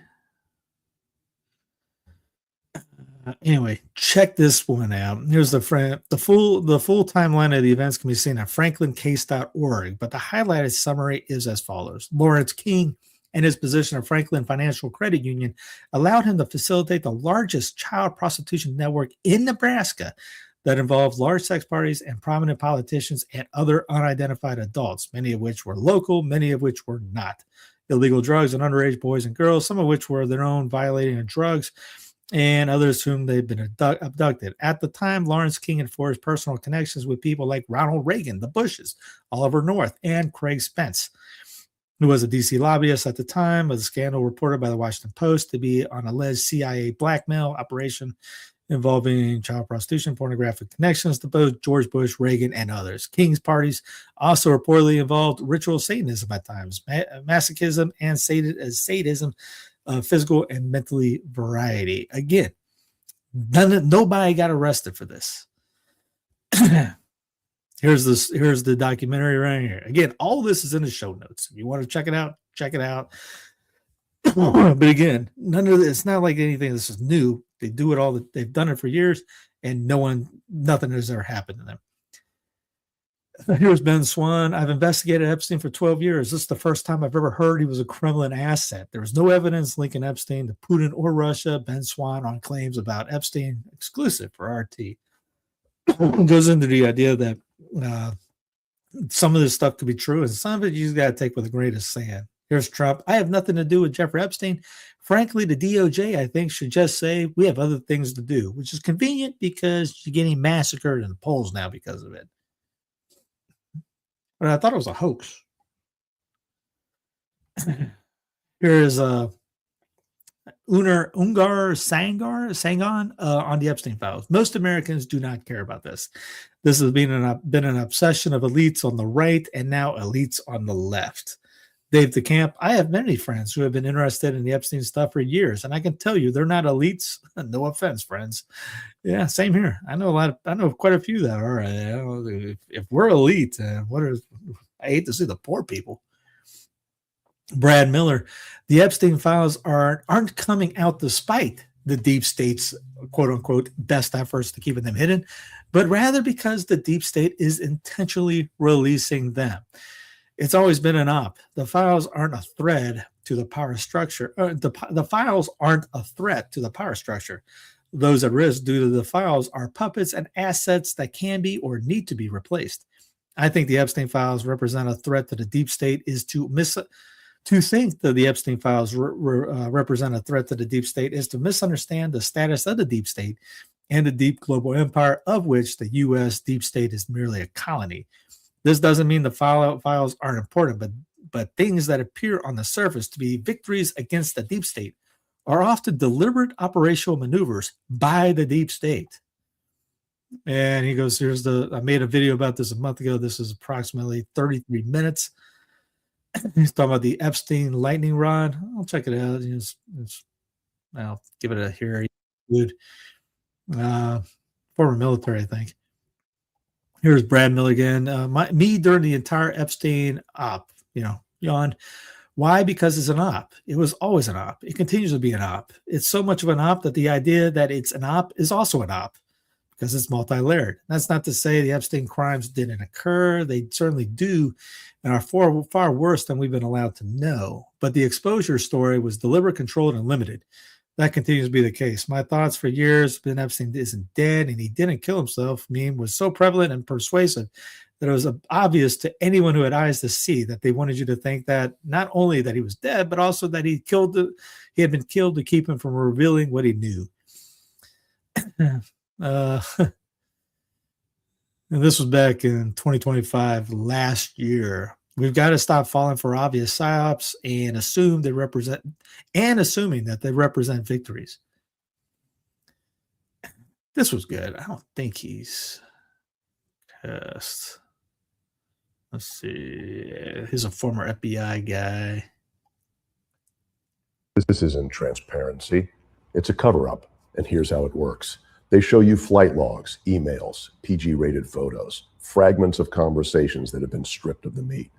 Anyway, check this one out. Here's the full timeline of the events can be seen at franklincase.org, but the highlighted summary is as follows. Lawrence King and his position at Franklin Financial Credit Union allowed him to facilitate the largest child prostitution network in Nebraska that involved large sex parties and prominent politicians and other unidentified adults, many of which were local, many of which were not. Illegal drugs and underage boys and girls, some of which were their own violating of drugs, and others whom they've been abducted. At the time, Lawrence King had forged personal connections with people like Ronald Reagan, the Bushes, Oliver North, and Craig Spence, who was a D.C. lobbyist at the time of the scandal reported by the Washington Post to be on alleged CIA blackmail operation involving child prostitution, pornographic connections to both George Bush, Reagan, and others. King's parties also reportedly involved ritual Satanism at times, masochism, and sadism, physical and mentally variety. Again, nobody got arrested for this. Here's the documentary right here. Again, all this is in the show notes. If you want to check it out, check it out. But again, it's not like anything this is new. They do it all. They've done it for years, and nothing has ever happened to them. Here's Ben Swan. I've investigated Epstein for 12 years. This is the first time I've ever heard he was a Kremlin asset. There was no evidence linking Epstein to Putin or Russia. Ben Swan on claims about Epstein, exclusive for RT. Goes into the idea that some of this stuff could be true, and some of it you just got to take with a grain of sand. Here's Trump. I have nothing to do with Jeffrey Epstein. Frankly, the DOJ, I think, should just say we have other things to do, which is convenient because you're getting massacred in the polls now because of it. But I thought it was a hoax. Here's Ungar Sangon on the Epstein files. Most Americans do not care about this. This has been an obsession of elites on the right and now elites on the left. Dave DeCamp, I have many friends who have been interested in the Epstein stuff for years, and I can tell you they're not elites. No offense, friends. Yeah, same here. I know quite a few that are. If we're elite, I hate to see the poor people. Brad Miller, the Epstein files aren't coming out despite the deep state's quote unquote best efforts to keep them hidden, but rather because the deep state is intentionally releasing them. It's always been an op. The files aren't a threat to the power structure. The files aren't a threat to the power structure. Those at risk due to the files are puppets and assets that can be or need to be replaced. I think the Epstein files represent a threat to the deep state is to think that the Epstein files represent a threat to the deep state is to misunderstand the status of the deep state and the deep global empire of which the U.S. deep state is merely a colony. This doesn't mean the files aren't important, but things that appear on the surface to be victories against the deep state are often deliberate operational maneuvers by the deep state. And he goes, I made a video about this a month ago. This is approximately 33 minutes. He's talking about the Epstein lightning rod. I'll check it out. I'll give it a hear. Good. Former military, I think. Here's Brad Milligan. Me during the entire Epstein op, yawned. Why? Because it's an op. It was always an op. It continues to be an op. It's so much of an op that the idea that it's an op is also an op because it's multi-layered. That's not to say the Epstein crimes didn't occur. They certainly do and are far worse than we've been allowed to know. But the exposure story was deliberate, controlled, and limited. That continues to be the case. My thoughts for years, Ben Epstein isn't dead and he didn't kill himself, meme was so prevalent and persuasive that it was obvious to anyone who had eyes to see that they wanted you to think that not only that he was dead, but also that he had been killed to keep him from revealing what he knew. And this was back in 2025, last year. We've got to stop falling for obvious psyops and assuming that they represent victories. This was good. I don't think he's cussed. Let's see. He's a former FBI guy. This isn't transparency. It's a cover-up, and here's how it works. They show you flight logs, emails, PG-rated photos, fragments of conversations that have been stripped of the meat.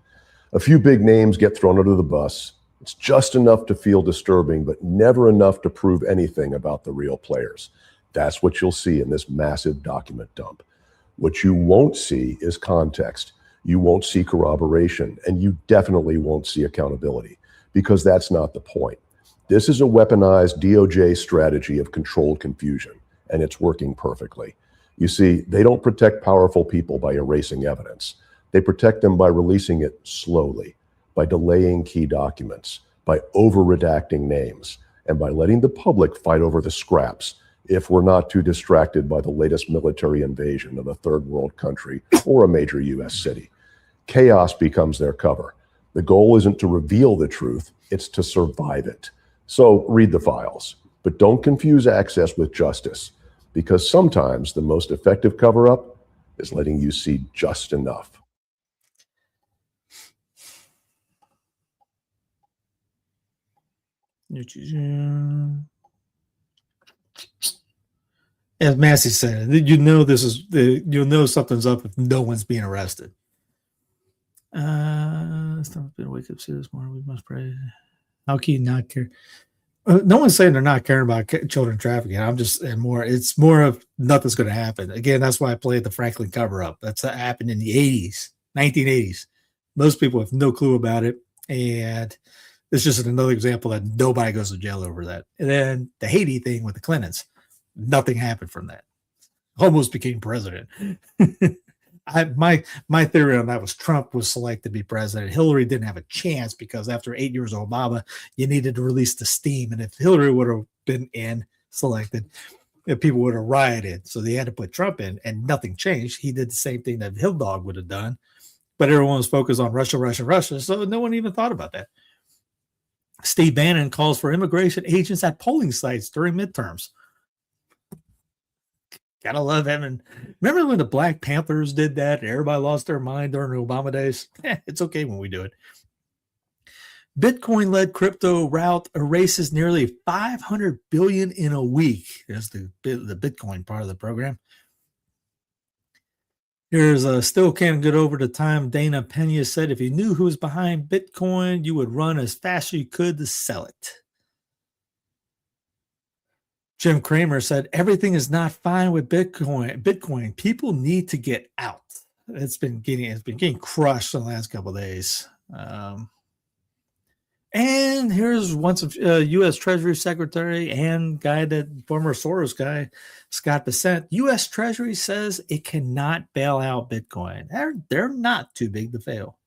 A few big names get thrown under the bus. It's just enough to feel disturbing, but never enough to prove anything about the real players. That's what you'll see in this massive document dump. What you won't see is context. You won't see corroboration, and you definitely won't see accountability, because that's not the point. This is a weaponized DOJ strategy of controlled confusion, and it's working perfectly. You see, they don't protect powerful people by erasing evidence. They protect them by releasing it slowly, by delaying key documents, by over-redacting names, and by letting the public fight over the scraps if we're not too distracted by the latest military invasion of a third world country or a major US city. Chaos becomes their cover. The goal isn't to reveal the truth, it's to survive it. So read the files, but don't confuse access with justice. because sometimes the most effective cover-up is letting you see just enough. As Massie said, you'll know something's up if no one's being arrested. Wake up, see this morning. We must pray. How can you not care? No one's saying they're not caring about children trafficking. It's more of nothing's going to happen. Again, that's why I played the Franklin cover up. That happened in the 80s, 1980s. Most people have no clue about it. And it's just another example that nobody goes to jail over that. And then the Haiti thing with the Clintons, nothing happened from that. Almost became president. My theory on that was Trump was selected to be president. Hillary didn't have a chance because after 8 years of Obama, you needed to release the steam. And if Hillary would have been selected, people would have rioted. So they had to put Trump in, and nothing changed. He did the same thing that Hill Dog would have done, but everyone was focused on Russia. So no one even thought about that. Steve Bannon calls for immigration agents at polling sites during midterms. Gotta love him. And remember when the Black Panthers did that? Everybody lost their mind during the Obama days. It's okay when we do it. Bitcoin-led crypto rout erases nearly $500 billion in a week. There's the Bitcoin part of the program. Here's still can't get over the time Dana Pena said, if you knew who was behind Bitcoin, you would run as fast as you could to sell it. Jim Cramer said, everything is not fine with Bitcoin. People need to get out. It's been getting crushed in the last couple of days. And here's once a U.S. Treasury Secretary and former Soros guy, Scott Bessent. U.S. Treasury says it cannot bail out Bitcoin. They're not too big to fail.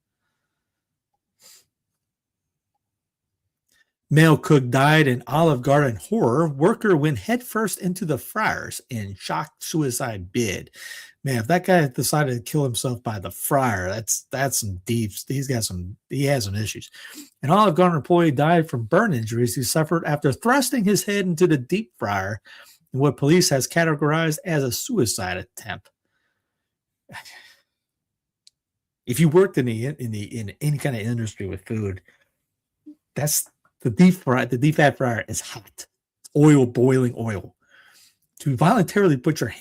Male cook died in Olive Garden horror. Worker went headfirst into the fryers in shocked suicide bid. Man, if that guy decided to kill himself by the fryer, that's some deep. He has some issues. An Olive Garden employee died from burn injuries he suffered after thrusting his head into the deep fryer in what police has categorized as a suicide attempt. If you worked in any kind of industry with food, that's the deep fat fryer is hot. It's oil, boiling oil. To voluntarily put your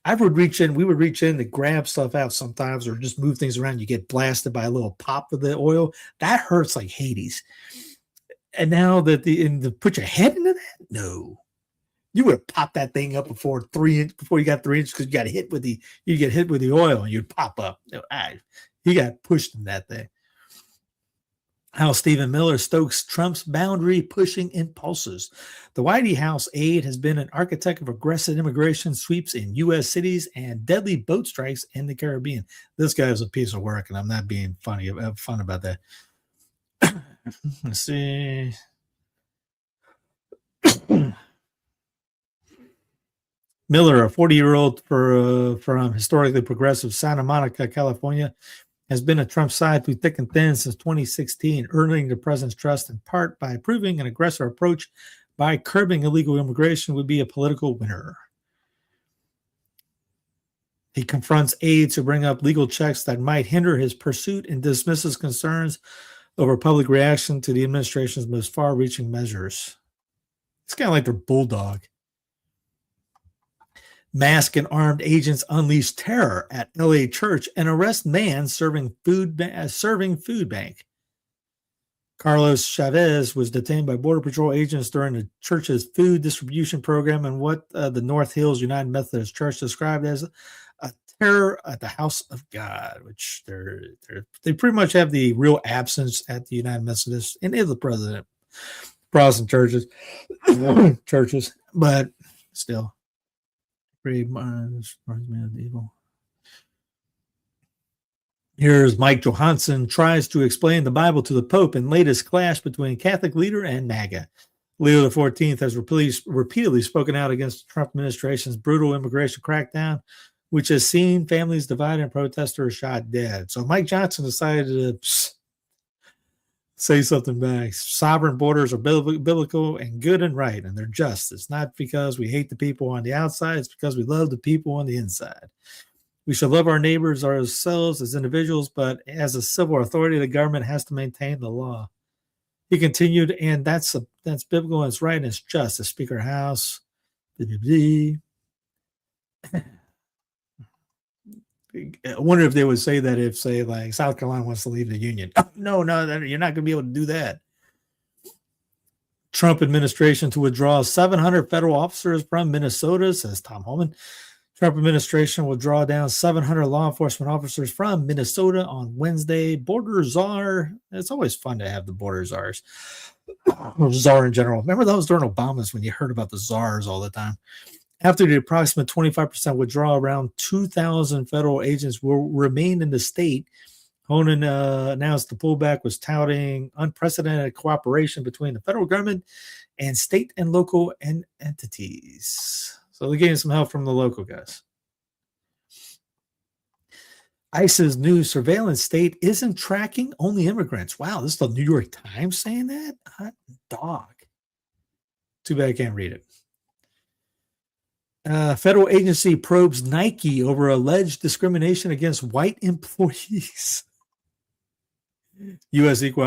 we would reach in to grab stuff out sometimes, or just move things around. You get blasted by a little pop of the oil. That hurts like Hades. And now to put your head into that, no, you would have popped that thing up before you got 3 inches because you get hit with the oil and you'd pop up. You got pushed in that thing. How Stephen Miller stokes Trump's boundary pushing impulses. The White House aide has been an architect of aggressive immigration sweeps in U.S. cities and deadly boat strikes in the Caribbean. This guy is a piece of work, and I'm not being fun about that. Let's see. Miller, a 40-year-old from historically progressive Santa Monica, California, has been at Trump's side through thick and thin since 2016, earning the president's trust in part by proving an aggressive approach by curbing illegal immigration would be a political winner. He confronts aides who bring up legal checks that might hinder his pursuit and dismisses concerns over public reaction to the administration's most far-reaching measures. It's kind of like their bulldog. Masked and armed agents unleash terror at LA church and arrest man serving food bank. Carlos Chavez was detained by Border Patrol agents during the church's food distribution program in what the North Hills United Methodist Church described as a terror at the house of God, which they pretty much have the real absence at the United Methodist and the Protestant churches, but still. Here's Mike Johansson tries to explain the Bible to the Pope in latest clash between Catholic leader and MAGA. Leo XIV has repeatedly spoken out against the Trump administration's brutal immigration crackdown, which has seen families divided and protesters shot dead. So Mike Johnson decided to say something back. Sovereign borders are biblical and good and right, and they're just. It's not because we hate the people on the outside, it's because we love the people on the inside. We should love our neighbors ourselves as individuals, but as a civil authority, the government has to maintain the law. He continued, and that's biblical, and it's right, and it's just. The Speaker House, I wonder if they would say that if, say, like South Carolina wants to leave the union. No, you're not going to be able to do that. Trump administration to withdraw 700 federal officers from Minnesota, says Tom Holman. Trump administration will draw down 700 law enforcement officers from Minnesota on Wednesday. Border czar. It's always fun to have the border czars. Or czar in general. Remember those during Obama's when you heard about the czars all the time? After the approximate 25% withdrawal, around 2,000 federal agents will remain in the state. Honan announced the pullback was touting unprecedented cooperation between the federal government and state and local entities. So they're getting some help from the local guys. ICE's new surveillance state isn't tracking only immigrants. Wow, this is the New York Times saying that? Hot dog. Too bad I can't read it. Federal agency probes Nike over alleged discrimination against white employees. U.S. Equal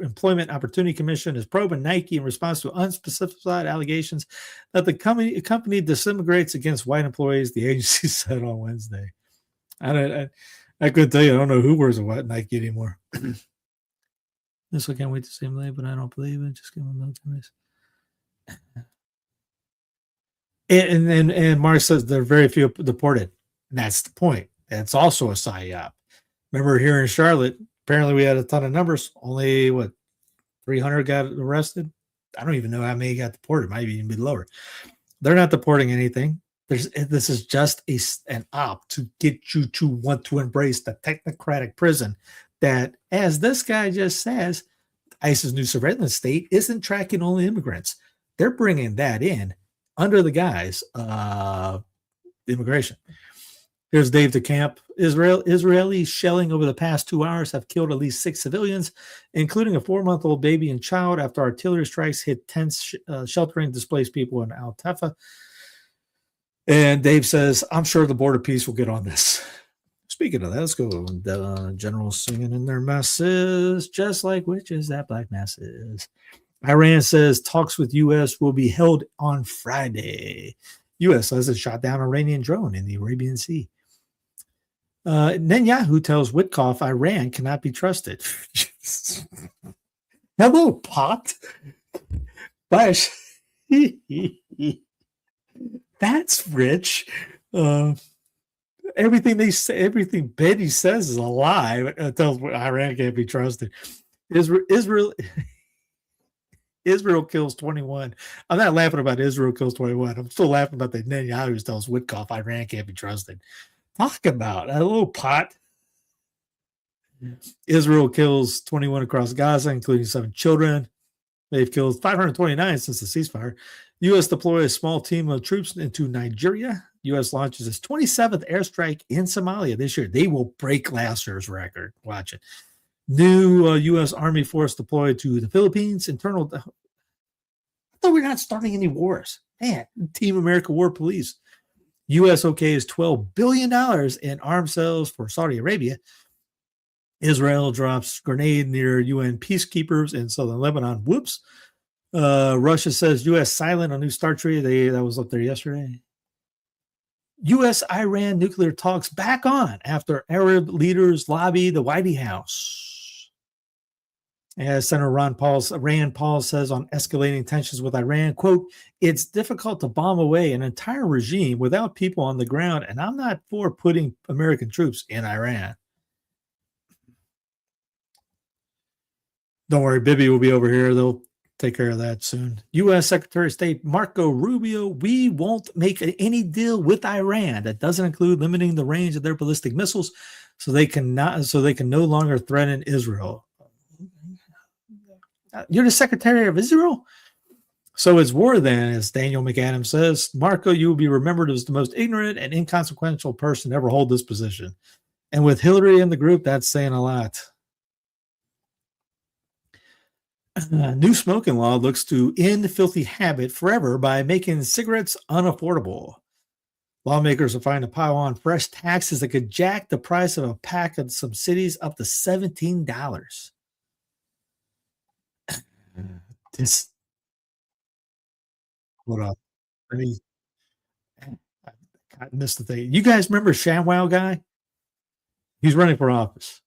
Employment Opportunity Commission is probing Nike in response to unspecified allegations that the company discriminates against white employees, the agency said on Wednesday. I couldn't tell you. I don't know who wears a white Nike anymore. This I can't wait to see him late, but I don't believe it. Just give him no time. And Mark says there are very few deported. And that's the point. That's also a psyop. Remember here in Charlotte, apparently we had a ton of numbers. Only, 300 got arrested? I don't even know how many got deported. Might even be lower. They're not deporting anything. This is just an op to get you to want to embrace the technocratic prison that, as this guy just says, ICE's new surveillance state isn't tracking only immigrants. They're bringing that in under the guise of immigration. Here's Dave DeCamp. Israeli shelling over the past 2 hours have killed at least 6 civilians, including a 4-month-old baby and child, after artillery strikes hit tents sheltering displaced people in Al Tafa. And Dave says, I'm sure the Board of Peace will get on this. Speaking of that, let's go. Generals singing in their masses, just like witches at black masses. Iran says talks with U.S. will be held on Friday. U.S. says it shot down an Iranian drone in the Arabian Sea. Netanyahu tells Witkoff Iran cannot be trusted. Hello, pot. But that's rich. Everything they say, everything Betty says is a lie. Tells Iran can't be trusted. Israel kills 21. I'm not laughing about Israel kills 21. I'm still laughing about the Netanyahu tells Witkoff Iran can't be trusted. Talk about a little pot. Israel kills 21 across Gaza, including 7 children. They've killed 529 since the ceasefire. U.S. deploys a small team of troops into Nigeria. U.S. launches its 27th airstrike in Somalia this year. They will break last year's record. Watch it. New U.S. Army force deployed to the Philippines. I thought we're not starting any wars. Man, Team America War Police. U.S. okays $12 billion in arms sales for Saudi Arabia. Israel drops grenade near UN peacekeepers in southern Lebanon. Whoops. Russia says U.S. silent on new START treaty. That was up there yesterday. U.S.-Iran nuclear talks back on after Arab leaders lobby the White House. As Senator Rand Paul says on escalating tensions with Iran, quote, it's difficult to bomb away an entire regime without people on the ground, and I'm not for putting American troops in Iran. Don't worry, Bibi will be over here. They'll take care of that soon. U.S. Secretary of State Marco Rubio, we won't make any deal with Iran that doesn't include limiting the range of their ballistic missiles so they can no longer threaten Israel. You're the Secretary of Israel? So it's war then, as Daniel McAdams says. Marco, you will be remembered as the most ignorant and inconsequential person to ever hold this position. And with Hillary in the group, that's saying a lot. New smoking law looks to end the filthy habit forever by making cigarettes unaffordable. Lawmakers are trying to pile on fresh taxes that could jack the price of a pack in some cities up to $17. This, hold on. Let me, I missed the thing. You guys remember ShamWow guy? He's running for office.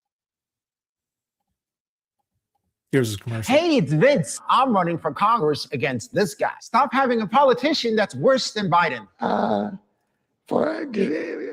Here's his commercial. Hey, it's Vince. I'm running for Congress against this guy. Stop having a politician that's worse than Biden.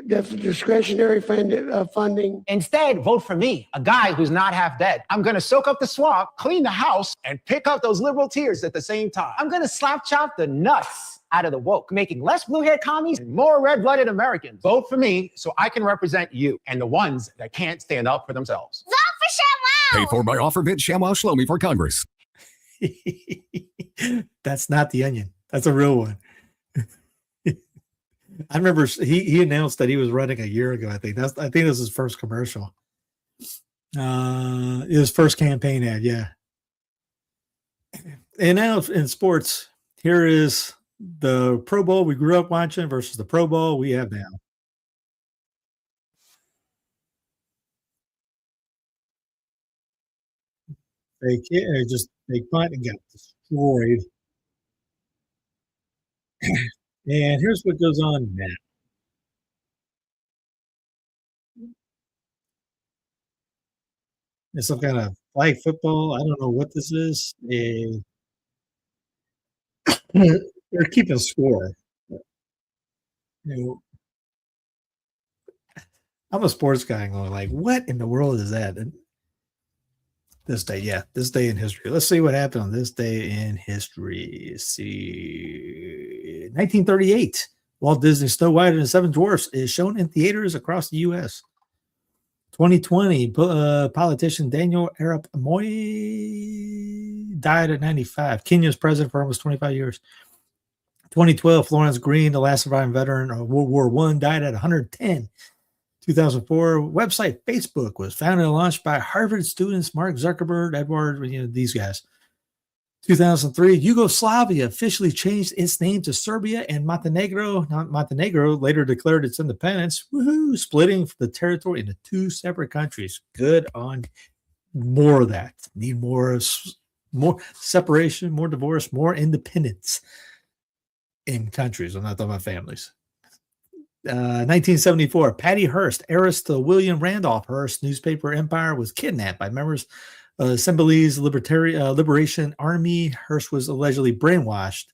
That's discretionary funding. Instead, vote for me, a guy who's not half dead. I'm going to soak up the swamp, clean the house, and pick up those liberal tears at the same time. I'm going to slap chop the nuts out of the woke, making less blue-haired commies and more red-blooded Americans. Vote for me so I can represent you and the ones that can't stand up for themselves. Vote for ShamWow! Paid for by offer bid ShamWow Shlomi for Congress. That's not the Onion. That's a real one. I remember he announced that he was running a year ago. I think this was his first commercial. His first campaign ad, yeah. And now in sports, here is the Pro Bowl we grew up watching versus the Pro Bowl we have now. They punt and got destroyed. And here's what goes on now. It's some kind of flag football. I don't know what this is. They're keeping score. I'm a sports guy going like, what in the world is that? And this day in history. Let's see what happened on this day in history. Let's see, 1938, Walt Disney's Snow White and the Seven Dwarfs is shown in theaters across the U.S. 2020, politician Daniel Arap Moi died at 95. Kenya's president for almost 25 years. 2012, Florence Green, the last surviving veteran of World War I, died at 110. 2004, website Facebook was founded and launched by Harvard students Mark Zuckerberg, Edward, these guys. 2003, Yugoslavia officially changed its name to Serbia, and Montenegro later declared its independence, splitting the territory into two separate countries. Good on more of that. Need more separation, more divorce, more independence in countries. I'm not talking about families. 1974, Patty Hearst, heiress to William Randolph Hearst newspaper empire, was kidnapped by members of Assembly's Liberation Army. Hearst was allegedly brainwashed.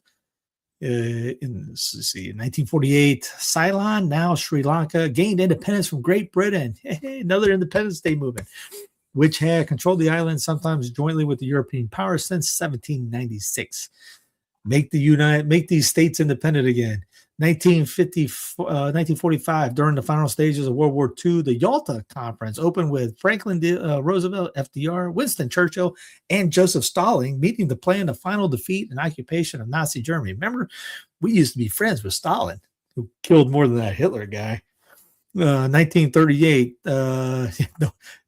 In 1948, Ceylon, now Sri Lanka, gained independence from Great Britain. Hey, another Independence Day movement, which had controlled the island sometimes jointly with the European powers since 1796. Make these states independent again. 1945, during the final stages of World War II, the Yalta Conference opened with Franklin Roosevelt, FDR, Winston Churchill, and Joseph Stalin meeting to plan the final defeat and occupation of Nazi Germany. Remember, we used to be friends with Stalin, who killed more than that Hitler guy. 1938, the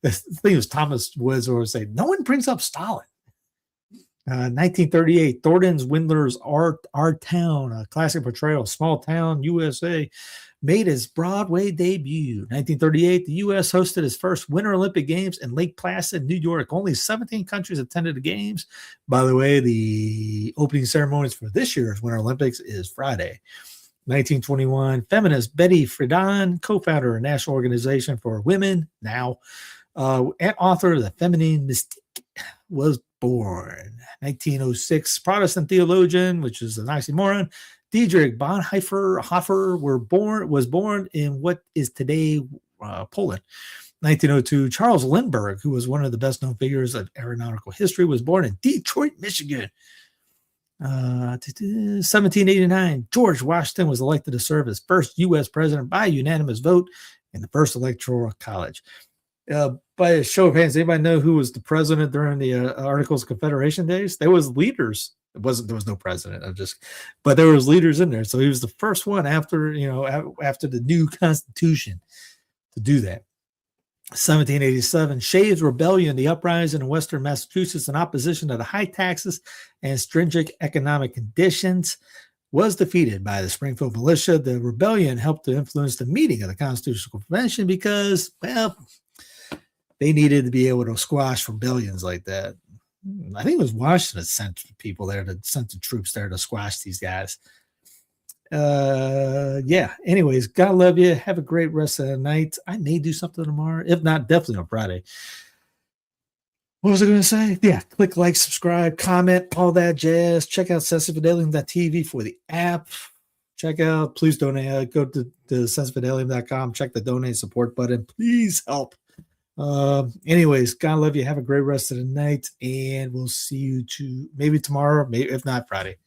thing was Thomas Woods always say, no one brings up Stalin. 1938, Thornton's Windler's Our Town, a classic portrayal of small town USA, made its Broadway debut. 1938, the U.S. hosted its first Winter Olympic Games in Lake Placid, New York. Only 17 countries attended the games. By the way, the opening ceremonies for this year's Winter Olympics is Friday. 1921, feminist Betty Friedan, co-founder of National Organization for Women, now, and author of The Feminine Mystique, was born. 1906, Protestant theologian, which is an oxymoron, Dietrich Bonhoeffer was born in what is today Poland. 1902, Charles Lindbergh, who was one of the best-known figures of aeronautical history, was born in Detroit, Michigan. 1789, George Washington was elected to serve as first U.S. president by unanimous vote in the first electoral college. By a show of hands, anybody know who was the president during the Articles of Confederation days? There was leaders. There was no president. But there was leaders in there. So he was the first one after the new Constitution to do that. 1787, Shays' Rebellion, the uprising in Western Massachusetts in opposition to the high taxes and stringent economic conditions, was defeated by the Springfield militia. The rebellion helped to influence the meeting of the Constitutional Convention because, well, they needed to be able to squash rebellions like that. I think it was Washington that sent people there, sent the troops there to squash these guys. Yeah. Anyways, God love you. Have a great rest of the night. I may do something tomorrow. If not, definitely on Friday. What was I going to say? Yeah. Click like, subscribe, comment, all that jazz. Check out sensusfidelium.tv for the app. Check out, please donate. Go to sensusfidelium.com. Check the donate support button. Please help. Anyways, God love you. Have a great rest of the night, and we'll see you maybe tomorrow, maybe if not Friday.